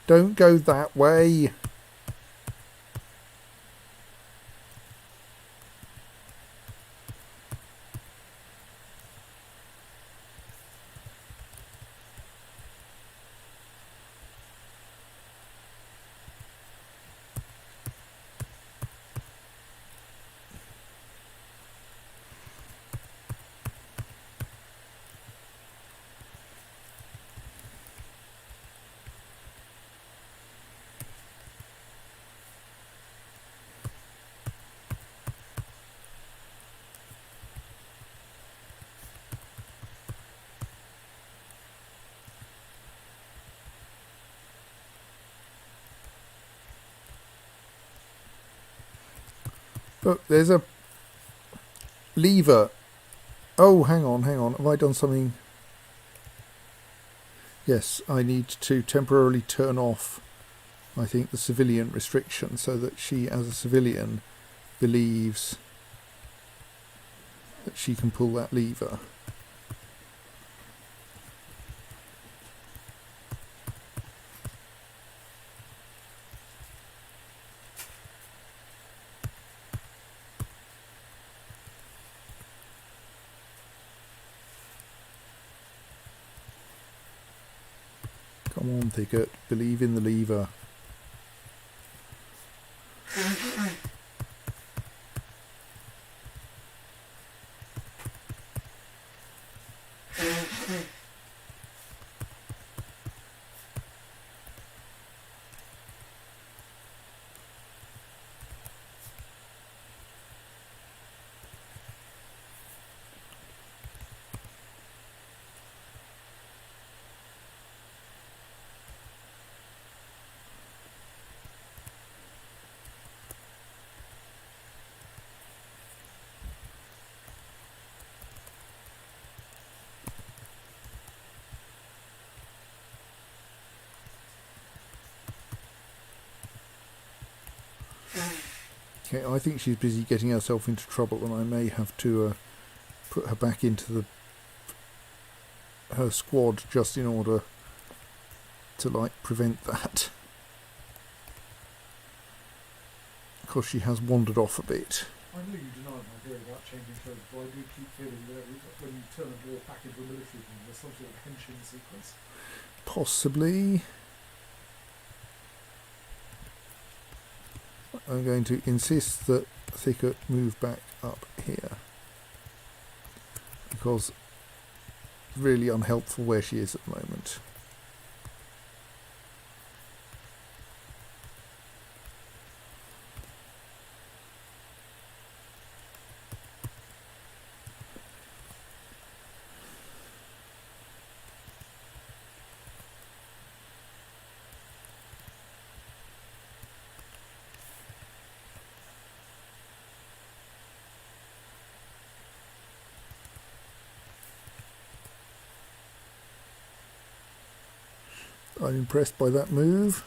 Don't go that way. Look, there's a lever. Oh, hang on. Have I done something? Yes, I need to temporarily turn off, I think, the civilian restriction so that she, as a civilian, believes that she can pull that lever. Come on, Thicket, believe in the lever. Okay, I think she's busy getting herself into trouble, and I may have to put her back into her squad just in order to prevent that. Of course, she has wandered off a bit. I know you denied my theory about changing clothes, but I do keep feeling that when you turn a door back into a military thing, there's some sort of henshin sequence. Possibly. I'm going to insist that Thicket move back up here, because it's really unhelpful where she is at the moment. I'm impressed by that move.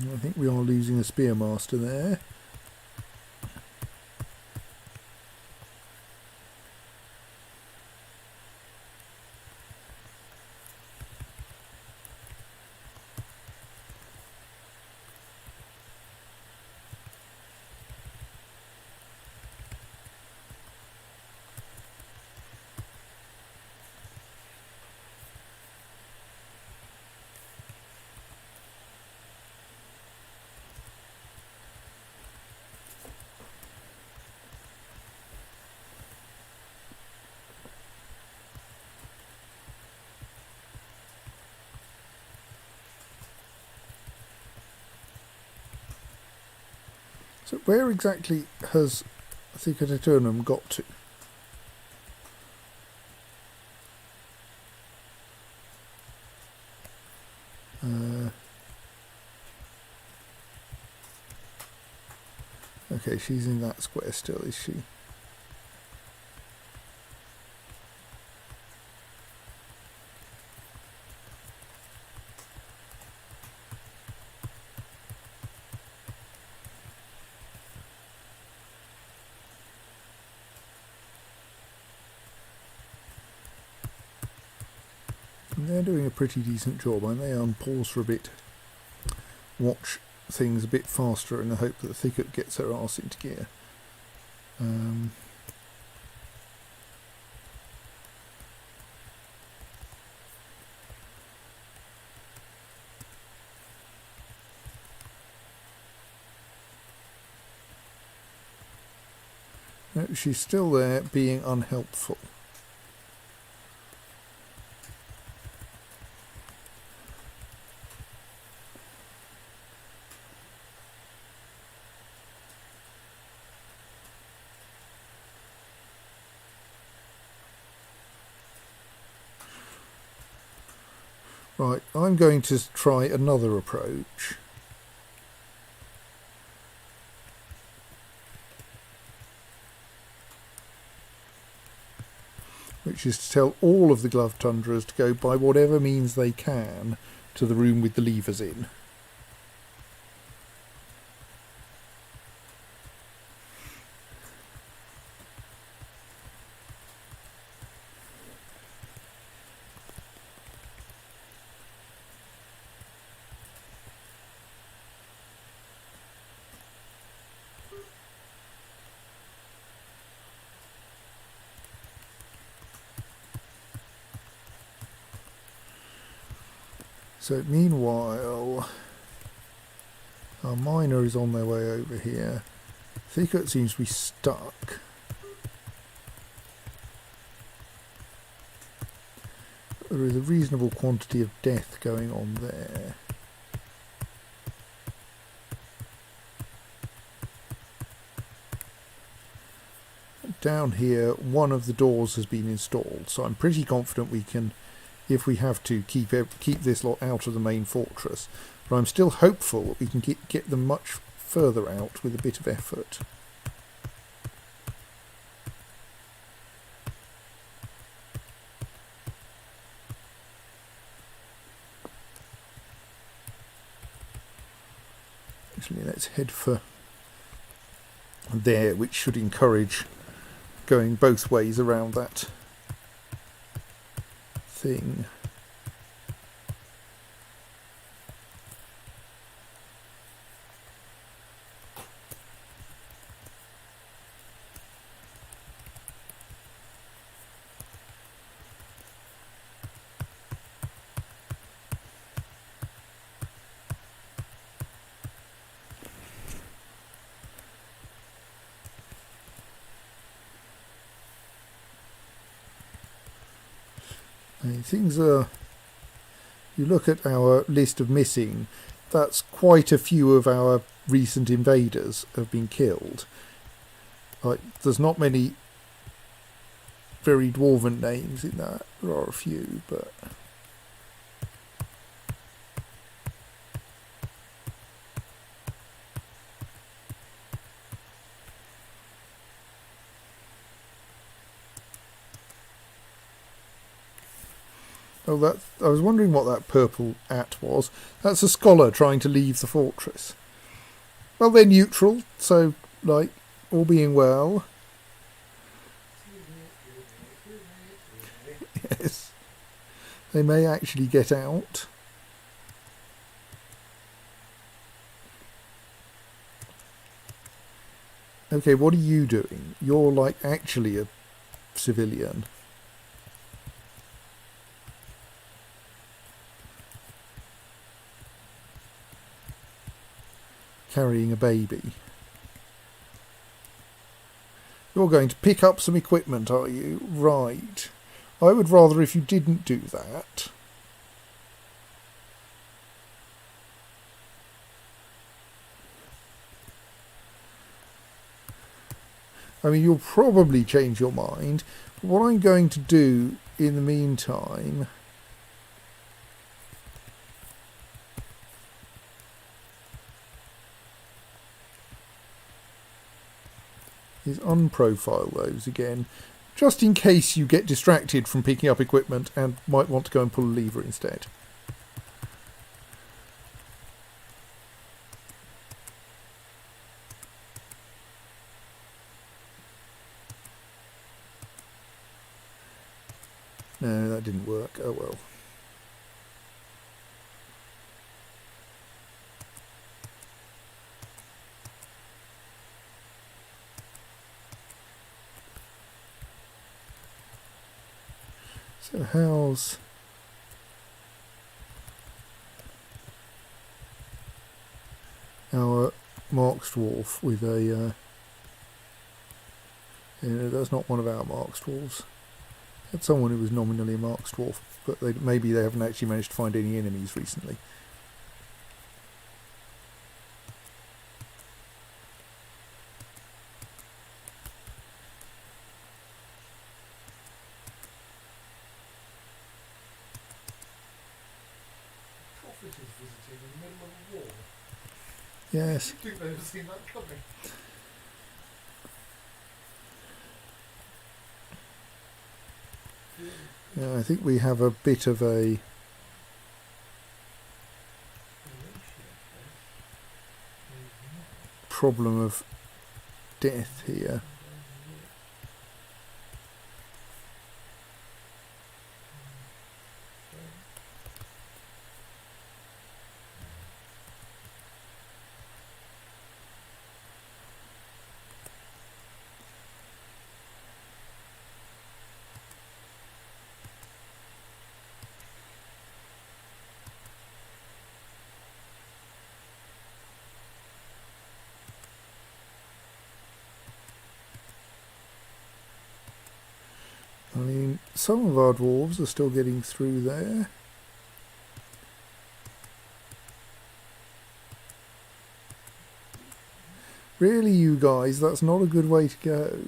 I think we are losing a Spearmaster there. So where exactly has Thicket Eternum got to? Okay, she's in that square still, is she? They're doing a pretty decent job. I may unpause for a bit, watch things a bit faster in the hope that the thicket gets her arse into gear. No, she's still there being unhelpful. Right, I'm going to try another approach. Which is to tell all of the glove tundras to go by whatever means they can to the room with the levers in. So meanwhile, our miner is on their way over here. Thicket seems to be stuck. There is a reasonable quantity of death going on there. Down here, one of the doors has been installed, so I'm pretty confident we can, if we have to, keep this lot out of the main fortress. But I'm still hopeful that we can get them much further out with a bit of effort. Actually, let's head for there, which should encourage going both ways around that thing. Things are, you look at our list of missing, that's quite a few of our recent invaders have been killed. Like, there's not many very dwarven names in that. There are a few, but oh, that, I was wondering what that purple at was. That's a scholar trying to leave the fortress. Well, they're neutral, so, like, all being well. Yes. They may actually get out. Okay, what are you doing? You're, like, actually a civilian. Carrying a baby. You're going to pick up some equipment, are you? Right. I would rather if you didn't do that. I mean, you'll probably change your mind. But what I'm going to do in the meantime is unprofile those again, just in case you get distracted from picking up equipment and might want to go and pull a lever instead. No, that didn't work. Oh well. So how's our Marks dwarf with a... that's not one of our Marks dwarves. Had someone who was nominally a Marks dwarf, but maybe they haven't actually managed to find any enemies recently. Prophet is visiting in the middle of a war. Yes. I think they've never seen that coming. Yeah, I think we have a bit of a problem of death here. I mean, some of our dwarves are still getting through there. Really, you guys, that's not a good way to go.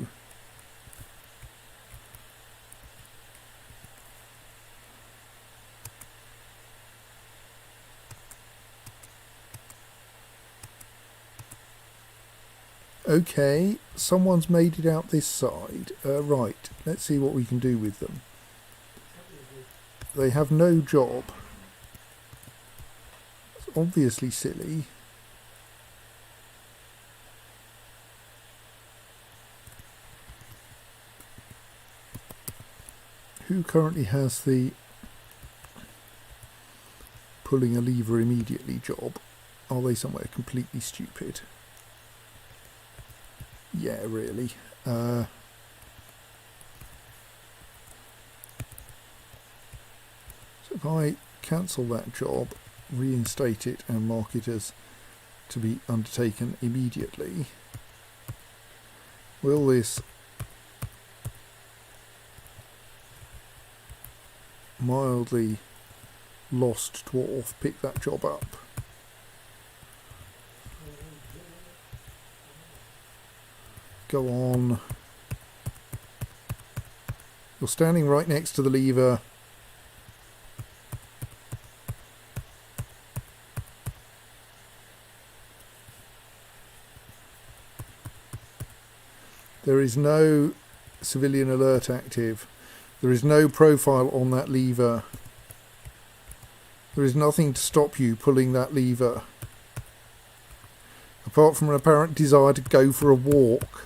Okay, someone's made it out this side. Right, let's see what we can do with them. They have no job. It's obviously silly. Who currently has the pulling a lever immediately job? Are they somewhere completely stupid? Yeah, really. So if I cancel that job, reinstate it and mark it as to be undertaken immediately, will this mildly lost dwarf pick that job up? Go on. You're standing right next to the lever. There is no civilian alert active. There is no profile on that lever. There is nothing to stop you pulling that lever, apart from an apparent desire to go for a walk.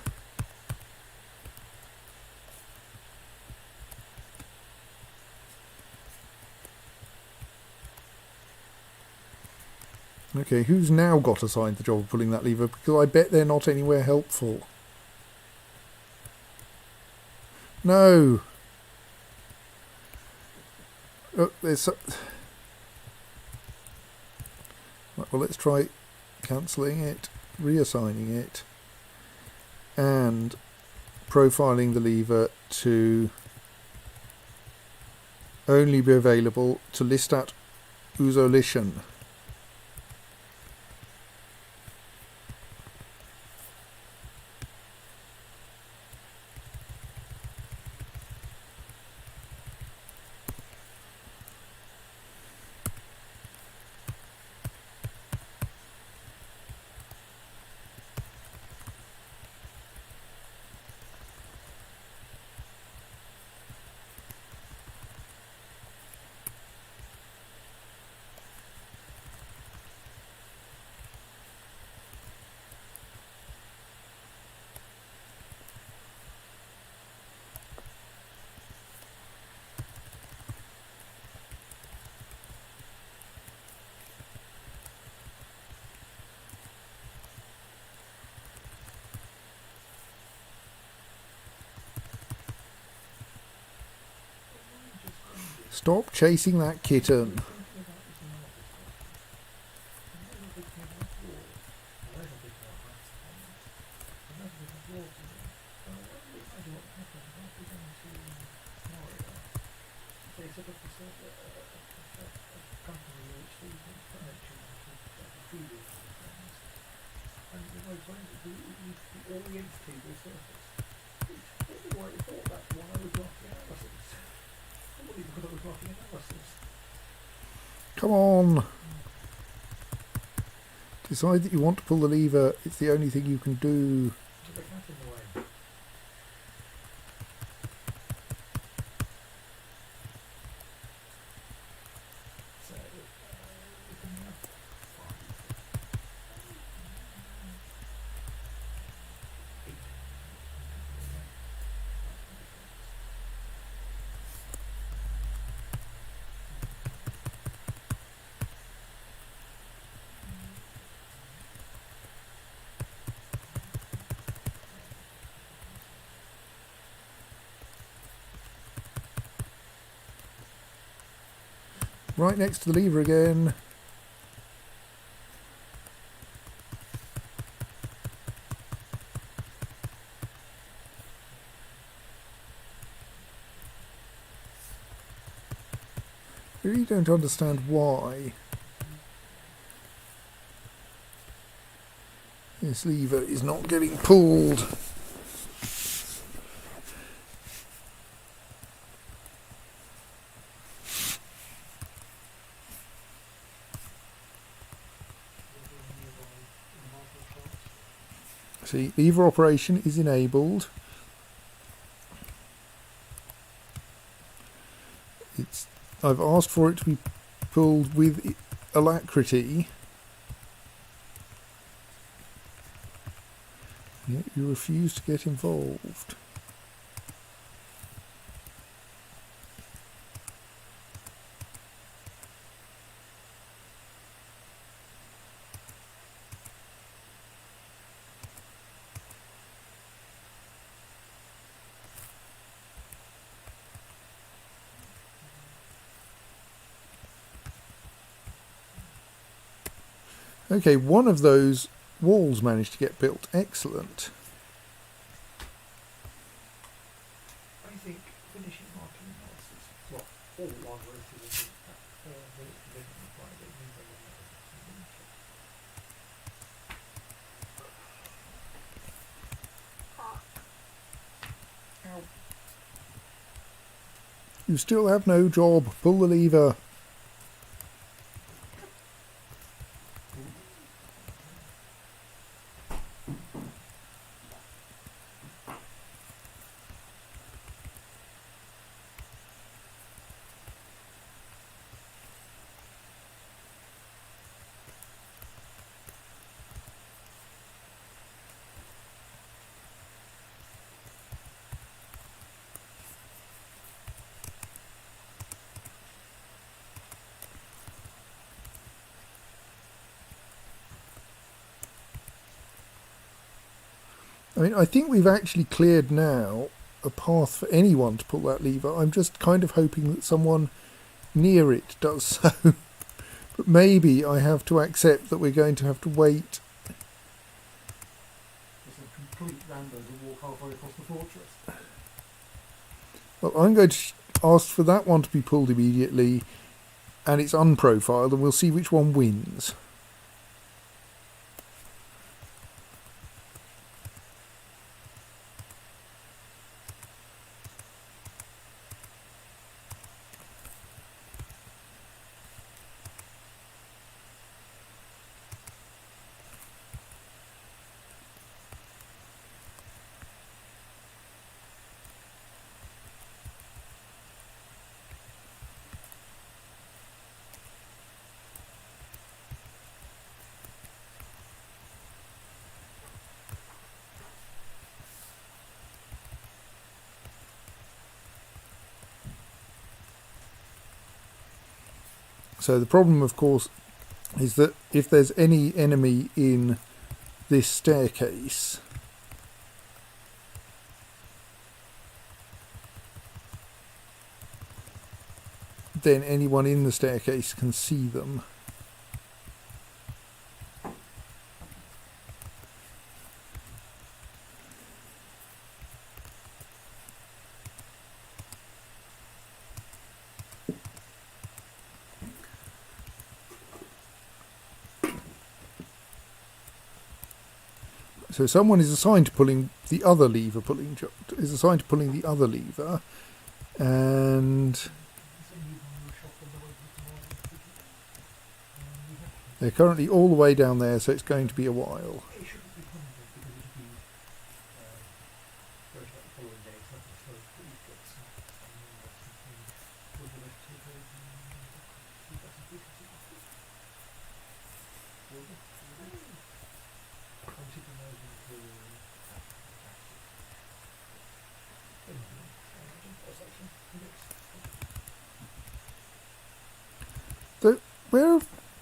Okay, who's now got assigned the job of pulling that lever? Because I bet they're not anywhere helpful. No! There's... Right, well, let's try cancelling it, reassigning it, and profiling the lever to only be available to Listat Uzolition. Stop chasing that kitten. Come on. Decide that you want to pull the lever. It's the only thing you can do. Right next to the lever again. I really don't understand why this lever is not getting pulled. See, lever operation is enabled. I've asked for it to be pulled with alacrity. Yet you refuse to get involved. Okay, one of those walls managed to get built. Excellent. I think finishing marking analysis, well, all one rotated You still have no job. Pull the lever. I mean, I think we've actually cleared now a path for anyone to pull that lever. I'm just kind of hoping that someone near it does so. But maybe I have to accept that we're going to have to wait. There's a complete random to walk halfway across the fortress. Well, I'm going to ask for that one to be pulled immediately, and it's unprofiled, and we'll see which one wins. So the problem, of course, is that if there's any enemy in this staircase, then anyone in the staircase can see them. So someone is assigned to pulling the other lever, and they're currently all the way down there, so it's going to be a while. It shouldn't be coming because it'll be going back the following day, so you've got some with the left to go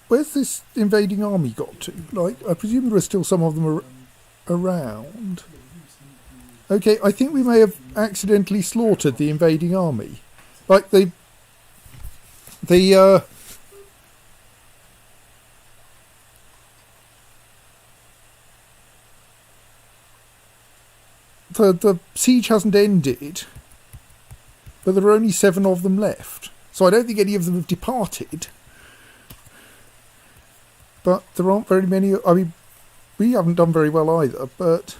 Where's this invading army got to? Like, I presume there are still some of them around. Okay, I think we may have accidentally slaughtered the invading army. Like, the siege hasn't ended, but there are only 7 of them left. So I don't think any of them have departed. But there aren't very many. I mean, we haven't done very well either, but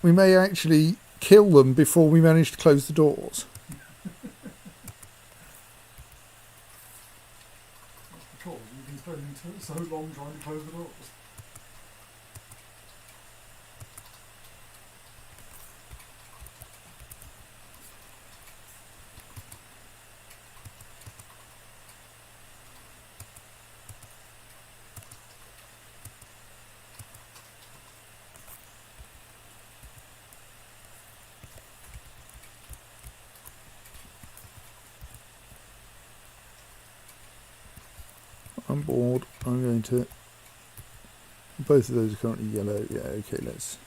we may actually kill them before we manage to close the doors. That's because you've been spending so long trying to close the doors. I'm bored. I'm going to... Both of those are currently yellow. Yeah, okay, let's...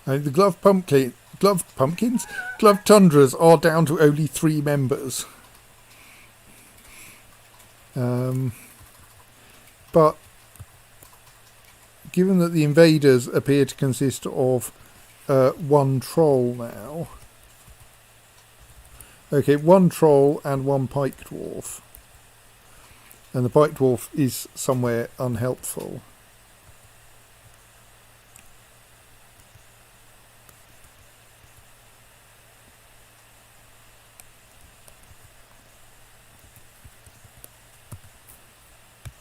The gloved tundras are down to only 3 members. But given that the invaders appear to consist of 1 troll now. Okay, 1 troll and 1 pike dwarf. And the pike dwarf is somewhere unhelpful.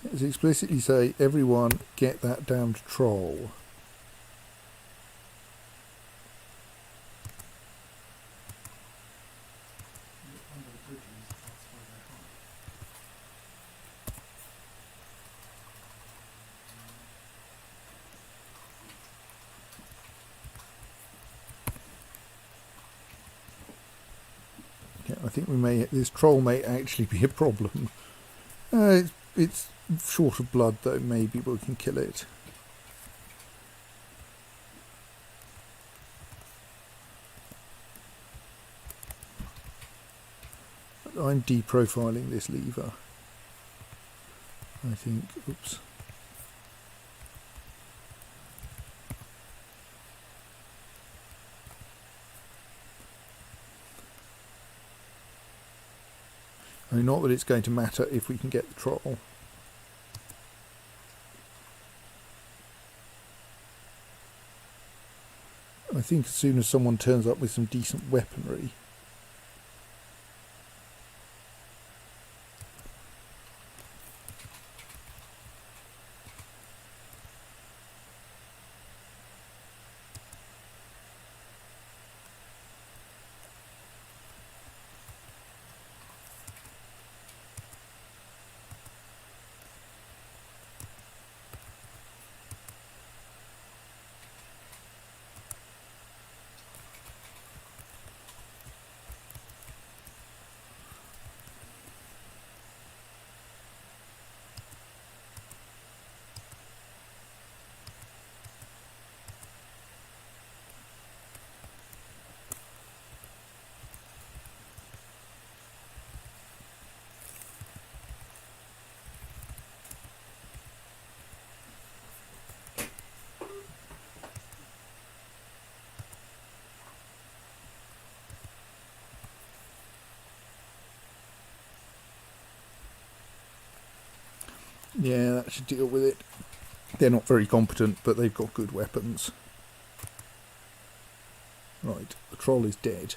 Let's explicitly say, everyone get that damned troll. think this troll may actually be a problem. It's short of blood though. Maybe we can kill it. I'm deprofiling this lever. I think. Oops. I mean, not that it's going to matter if we can get the troll. I think as soon as someone turns up with some decent weaponry. Yeah, that should deal with it. They're not very competent, but they've got good weapons. Right, the troll is dead.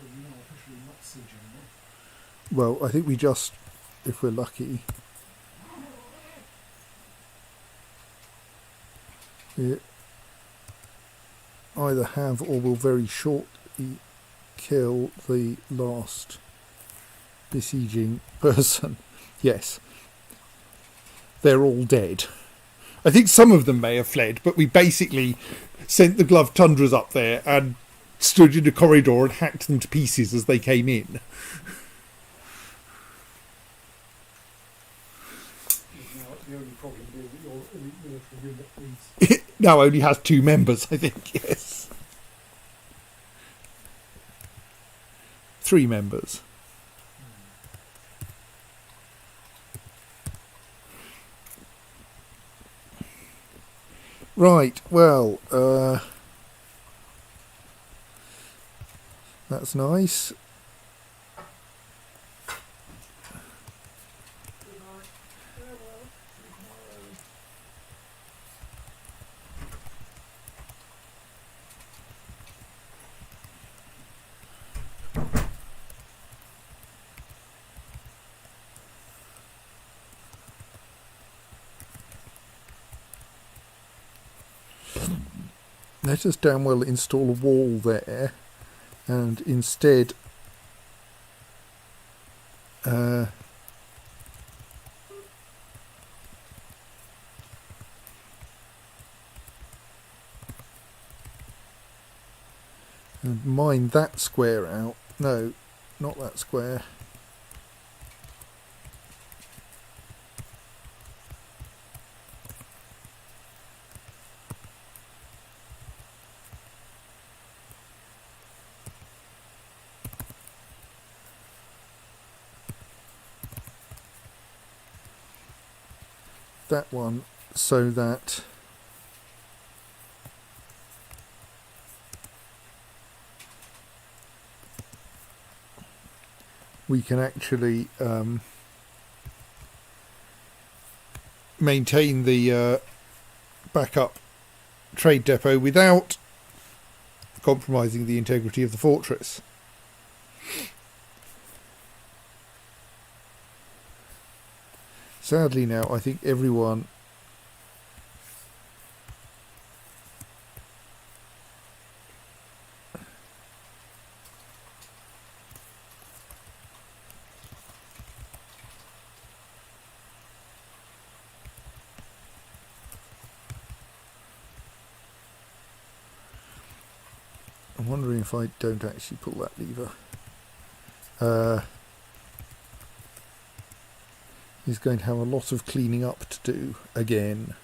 Well, you're now officially not sieging them. Well, I think we just, if we're lucky, either have or will very shortly kill the last besieging person. Yes. They're all dead. I think some of them may have fled, but we basically sent the gloved tundras up there and stood in a corridor and hacked them to pieces as they came in. Now, the only problem being that your elite military unit needs. It now only has 2 members, I think, yes. 3 members. Right, well, that's nice. Let us damn well install a wall there and instead and mine that square out. No, not that square. That one, so that we can actually maintain the backup trade depot without compromising the integrity of the fortress. Sadly now, I think everyone I'm wondering if I don't actually pull that lever. He's going to have a lot of cleaning up to do again.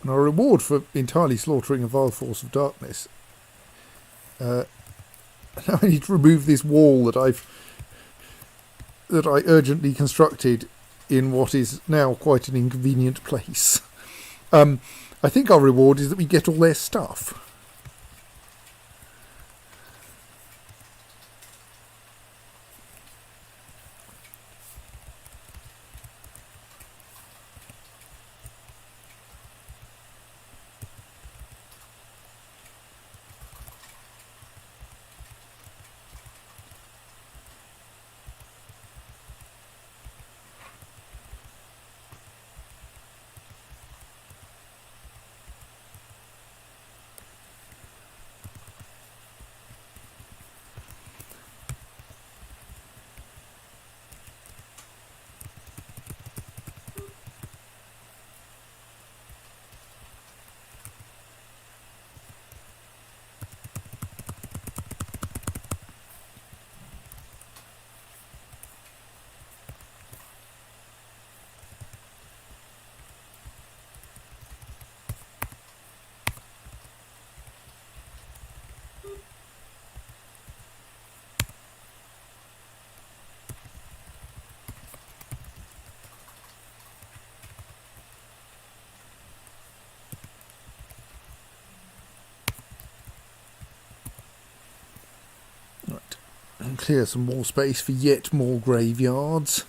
And our reward for entirely slaughtering a vile force of darkness. Now I need to remove this wall that I urgently constructed in what is now quite an inconvenient place. I think our reward is that we get all their stuff. Right. And clear some more space for yet more graveyards.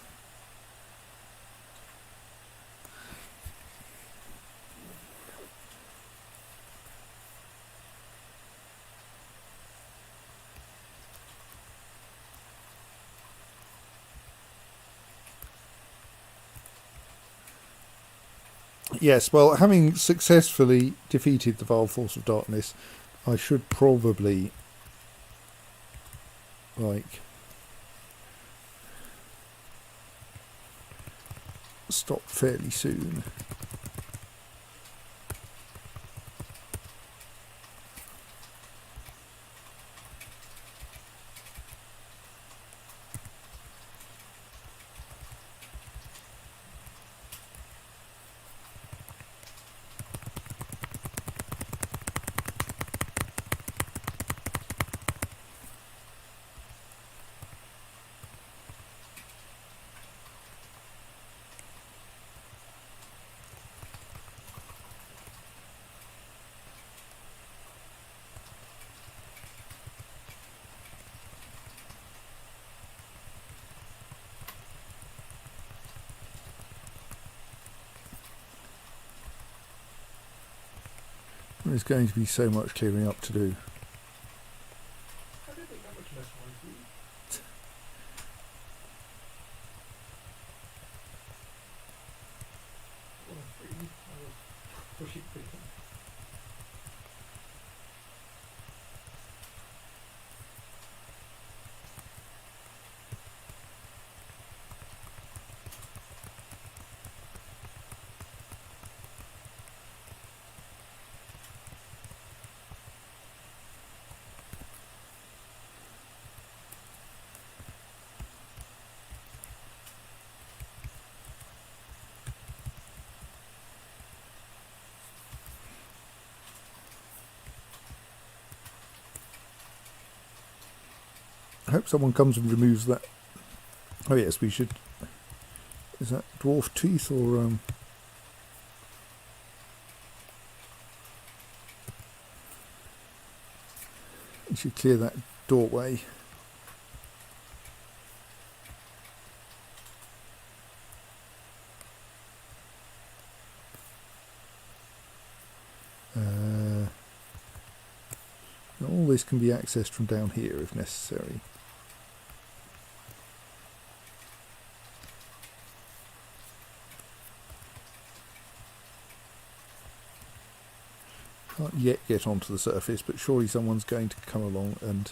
Yes, well, having successfully defeated the vile force of darkness, I should probably, stop fairly soon. There's going to be so much clearing up to do. I don't think that much less time for you. Well, I'm free. I was pushing things. I hope someone comes and removes that. Oh yes, we should. Is that dwarf teeth or You should clear that doorway. All this can be accessed from down here if necessary. Can't yet get onto the surface, but surely someone's going to come along and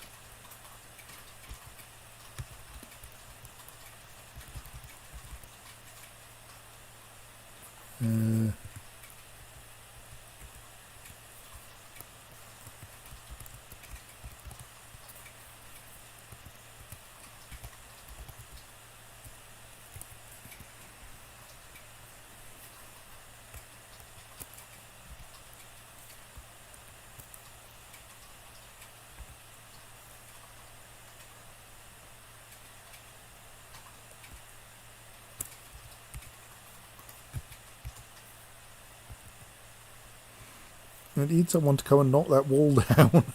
I need someone to come and knock that wall down.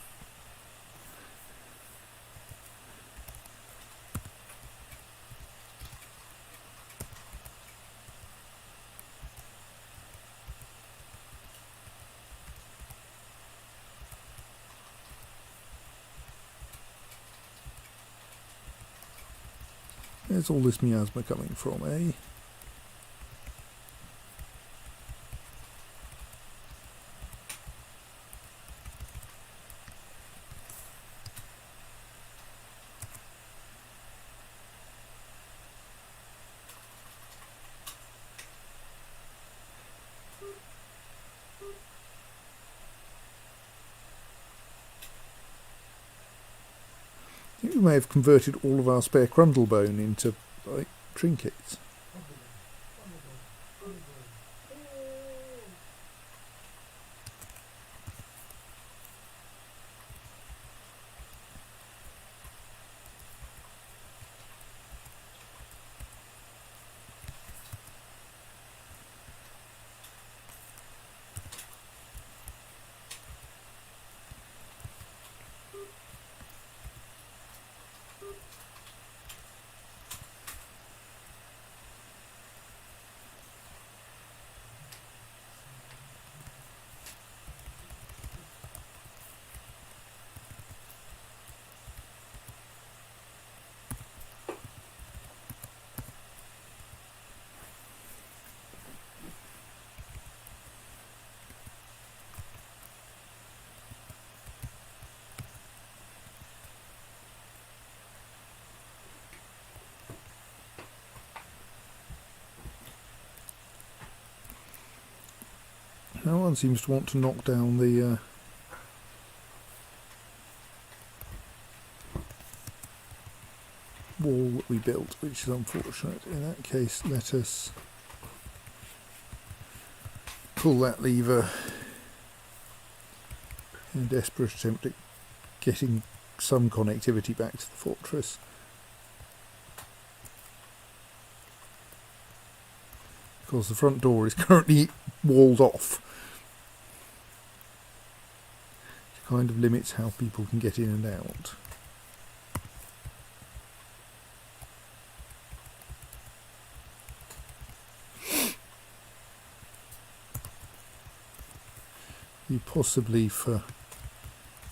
Where's all this miasma coming from, eh? I think we may have converted all of our spare crundle bone into, like, trinkets. No one seems to want to knock down the wall that we built, which is unfortunate. In that case, let us pull that lever in a desperate attempt at getting some connectivity back to the fortress. Of course, the front door is currently walled off. It kind of limits how people can get in and out. Possibly for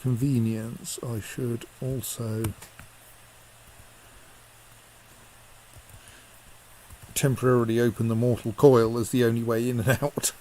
convenience, I should also temporarily open the mortal coil as the only way in and out.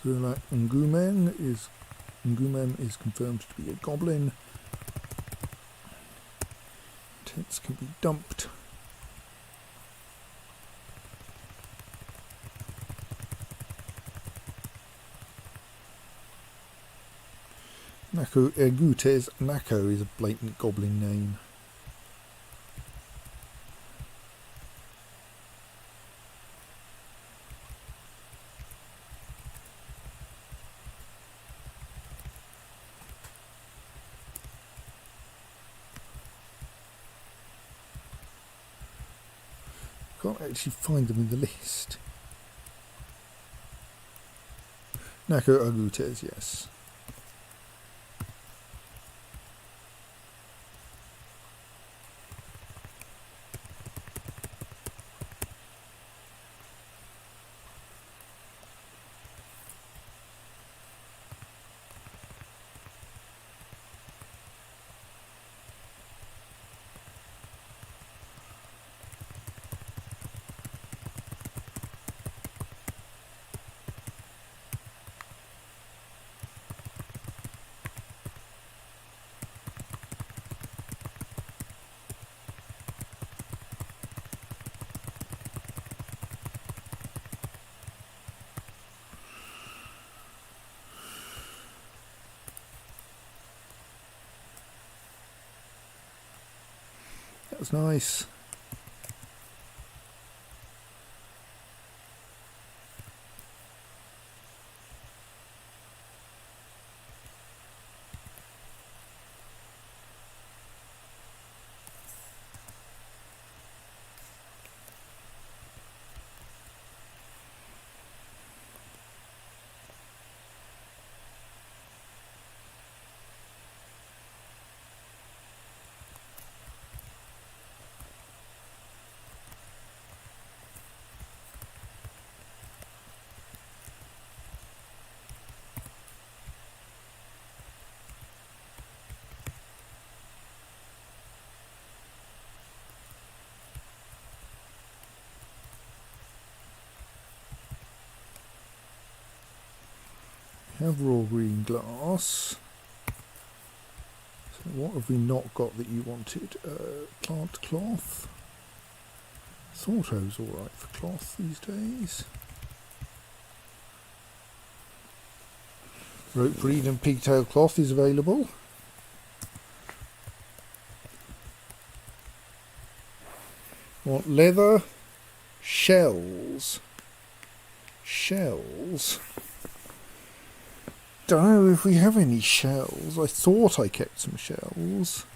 Burlap Ngumen is confirmed to be a goblin. Tents can be dumped. Nako Ergutes Nako is a blatant goblin name. Can't actually find them in the list. Nako Ergutes, yes. That was nice. Have raw green glass. So what have we not got that you wanted? Plant cloth. Thorto's alright for cloth these days. Rope reed and pigtail cloth is available. Want leather? Shells. Shells. Don't know if we have any shells. I thought I kept some shells.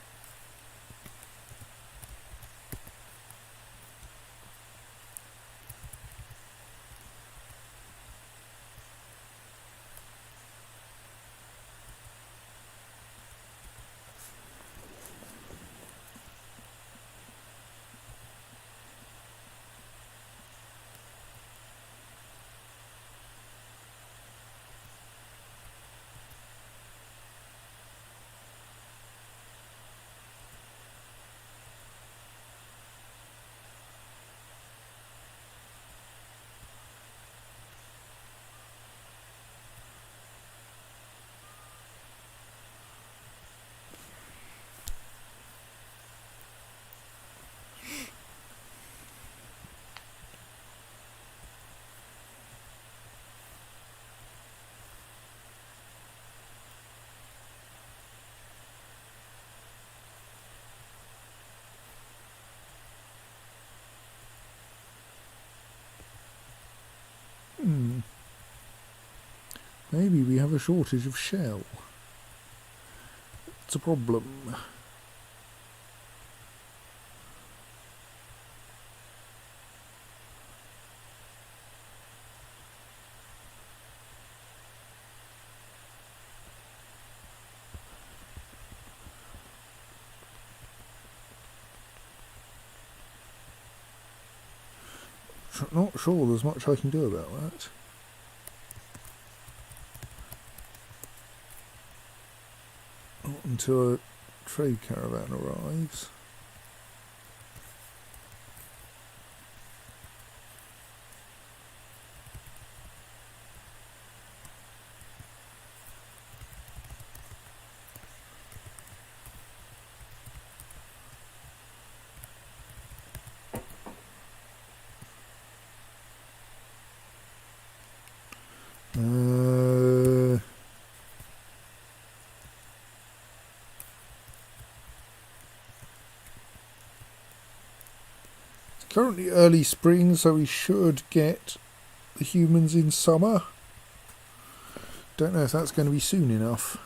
Maybe we have a shortage of shell. It's a problem. Not sure there's much I can do about that. Not until a trade caravan arrives. currently early spring, so we should get the humans in summer. Don't know if that's going to be soon enough.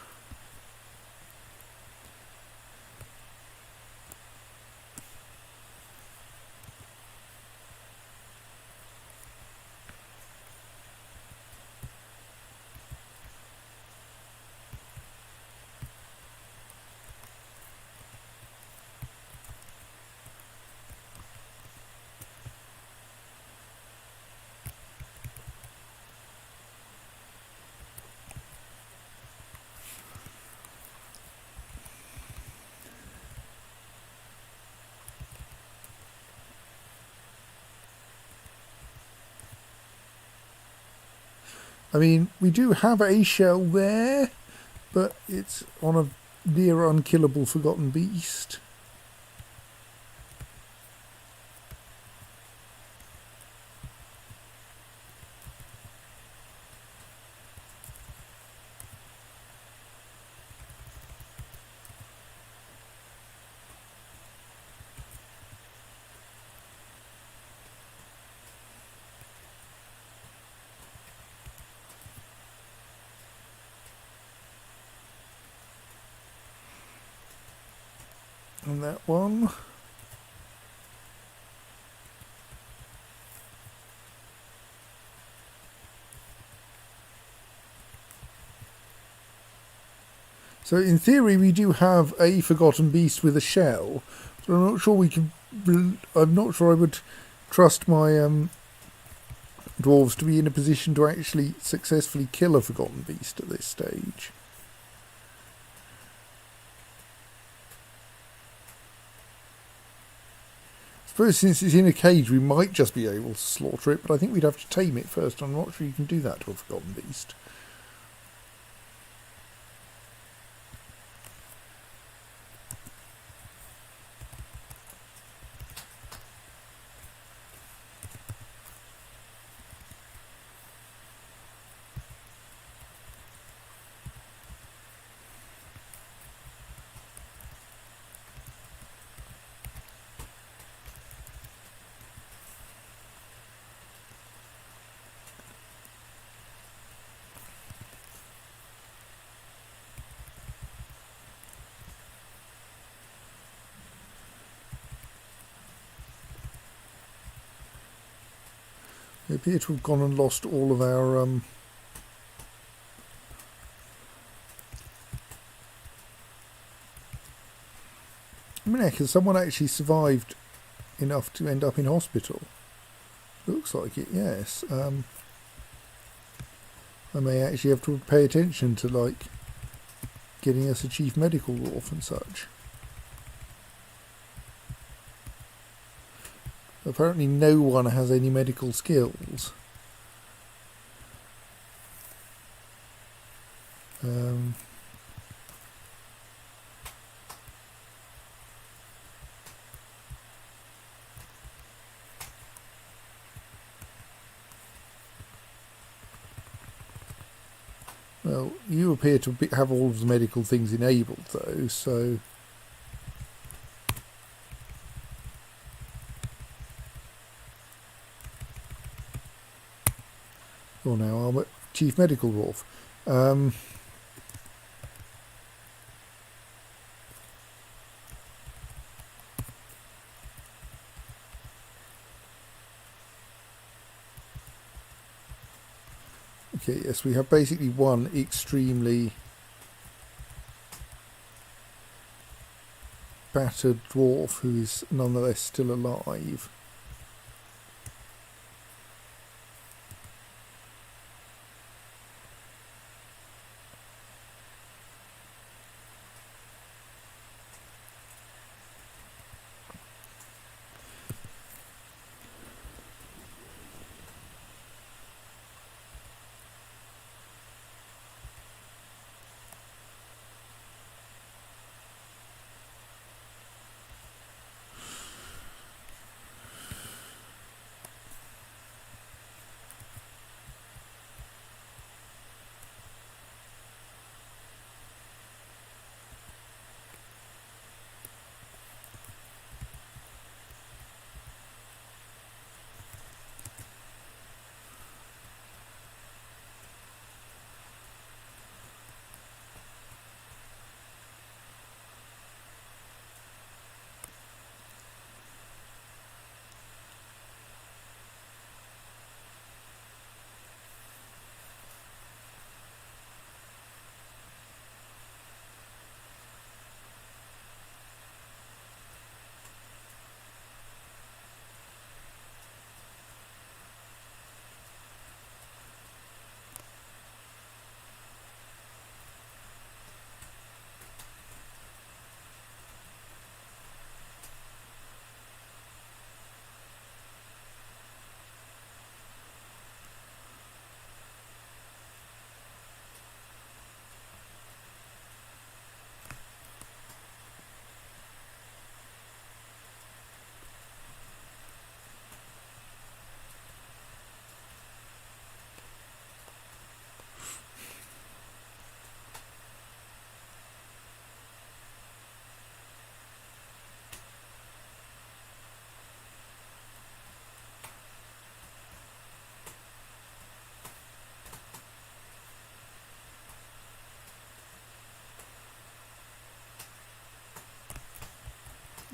I mean, we do have a shell there, but it's on a near unkillable forgotten beast. And that one. So in theory we do have a forgotten beast with a shell, but I'm not sure we can. I'm not sure I would trust my dwarves to be in a position to actually successfully kill a forgotten beast at this stage. I suppose since it's in a cage we might just be able to slaughter it, but I think we'd have to tame it first. I'm not sure you can do that to a forgotten beast. We appear to have gone and lost all of our I mean, has someone actually survived enough to end up in hospital? Looks like it, yes. I may actually have to pay attention to, like, getting us a chief medical dwarf and such. Apparently no one has any medical skills. Well, you appear to have all of the medical things enabled, though, so... Oh, now I'm at Chief Medical Dwarf. Okay, yes, we have basically one extremely battered dwarf who is nonetheless still alive.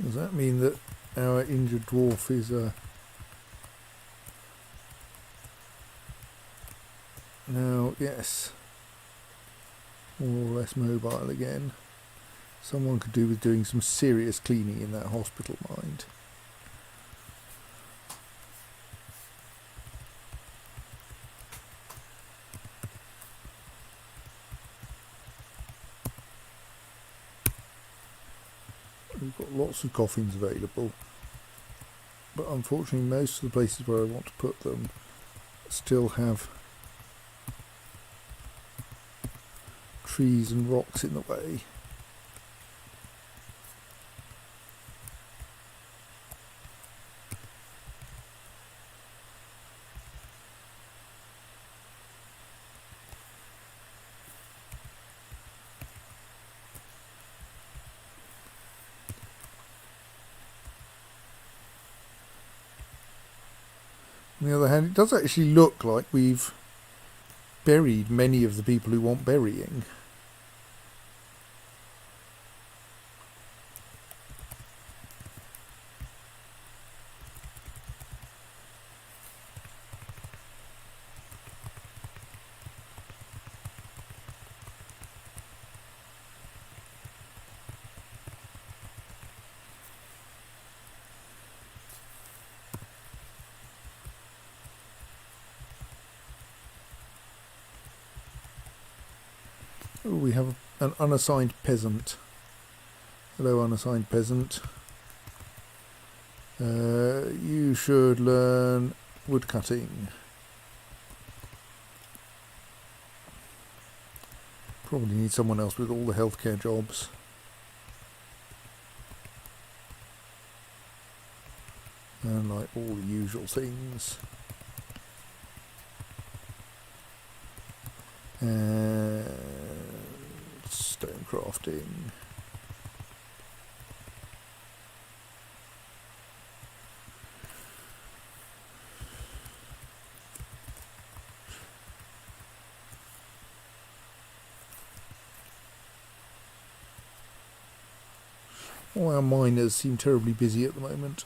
Does that mean that our injured dwarf is now, yes, more or less mobile again? Someone could do with doing some serious cleaning in that hospital, mind. We've got lots of coffins available, but unfortunately most of the places where I want to put them still have trees and rocks in the way. On the other hand, it does actually look like we've buried many of the people who want burying. Oh, we have an unassigned peasant. Hello, unassigned peasant. You should learn woodcutting. Probably need someone else with all the healthcare jobs. And like all the usual things. And stone crafting. All our miners seem terribly busy at the moment.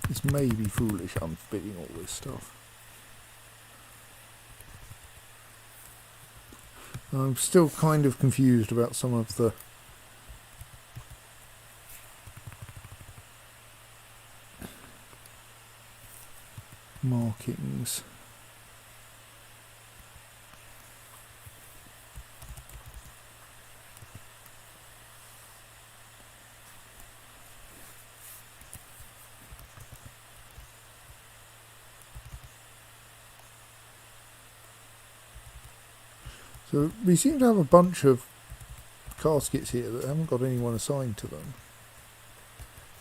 This may be foolish, I'm bidding all this stuff. I'm still kind of confused about some of the markings. So we seem to have a bunch of caskets here that haven't got anyone assigned to them.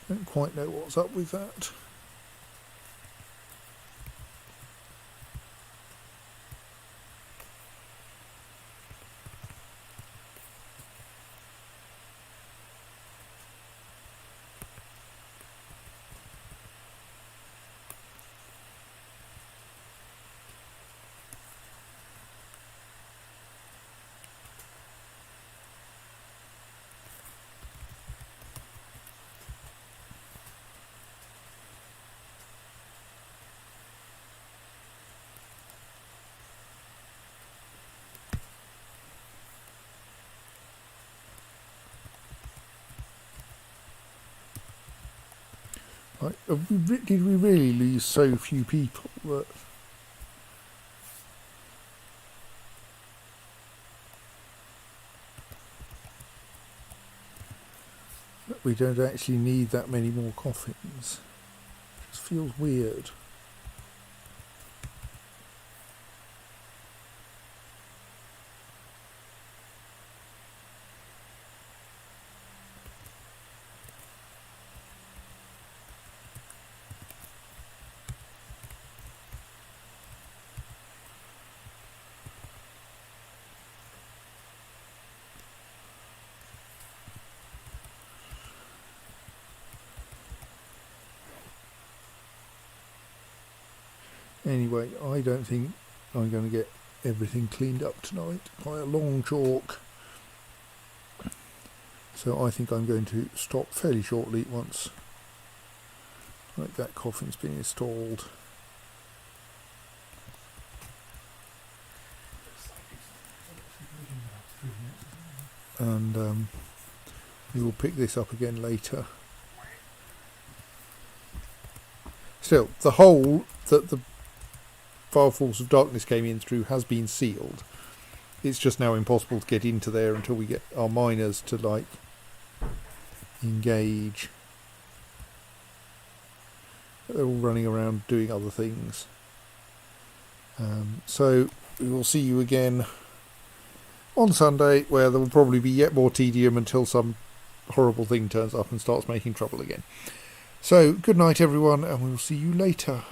Don't quite know what's up with that. Like, did we really lose so few people that we don't actually need that many more coffins? It just feels weird. Anyway, I don't think I'm going to get everything cleaned up tonight by a long chalk. So I think I'm going to stop fairly shortly once that coffin's been installed. And we will pick this up again later. Still, the hole that the Fire Force of Darkness came in through has been sealed. It's just now impossible to get into there until we get our miners to engage. They're all running around doing other things. So we will see you again on Sunday, where there will probably be yet more tedium until some horrible thing turns up and starts making trouble again. So good night everyone, and we'll see you later.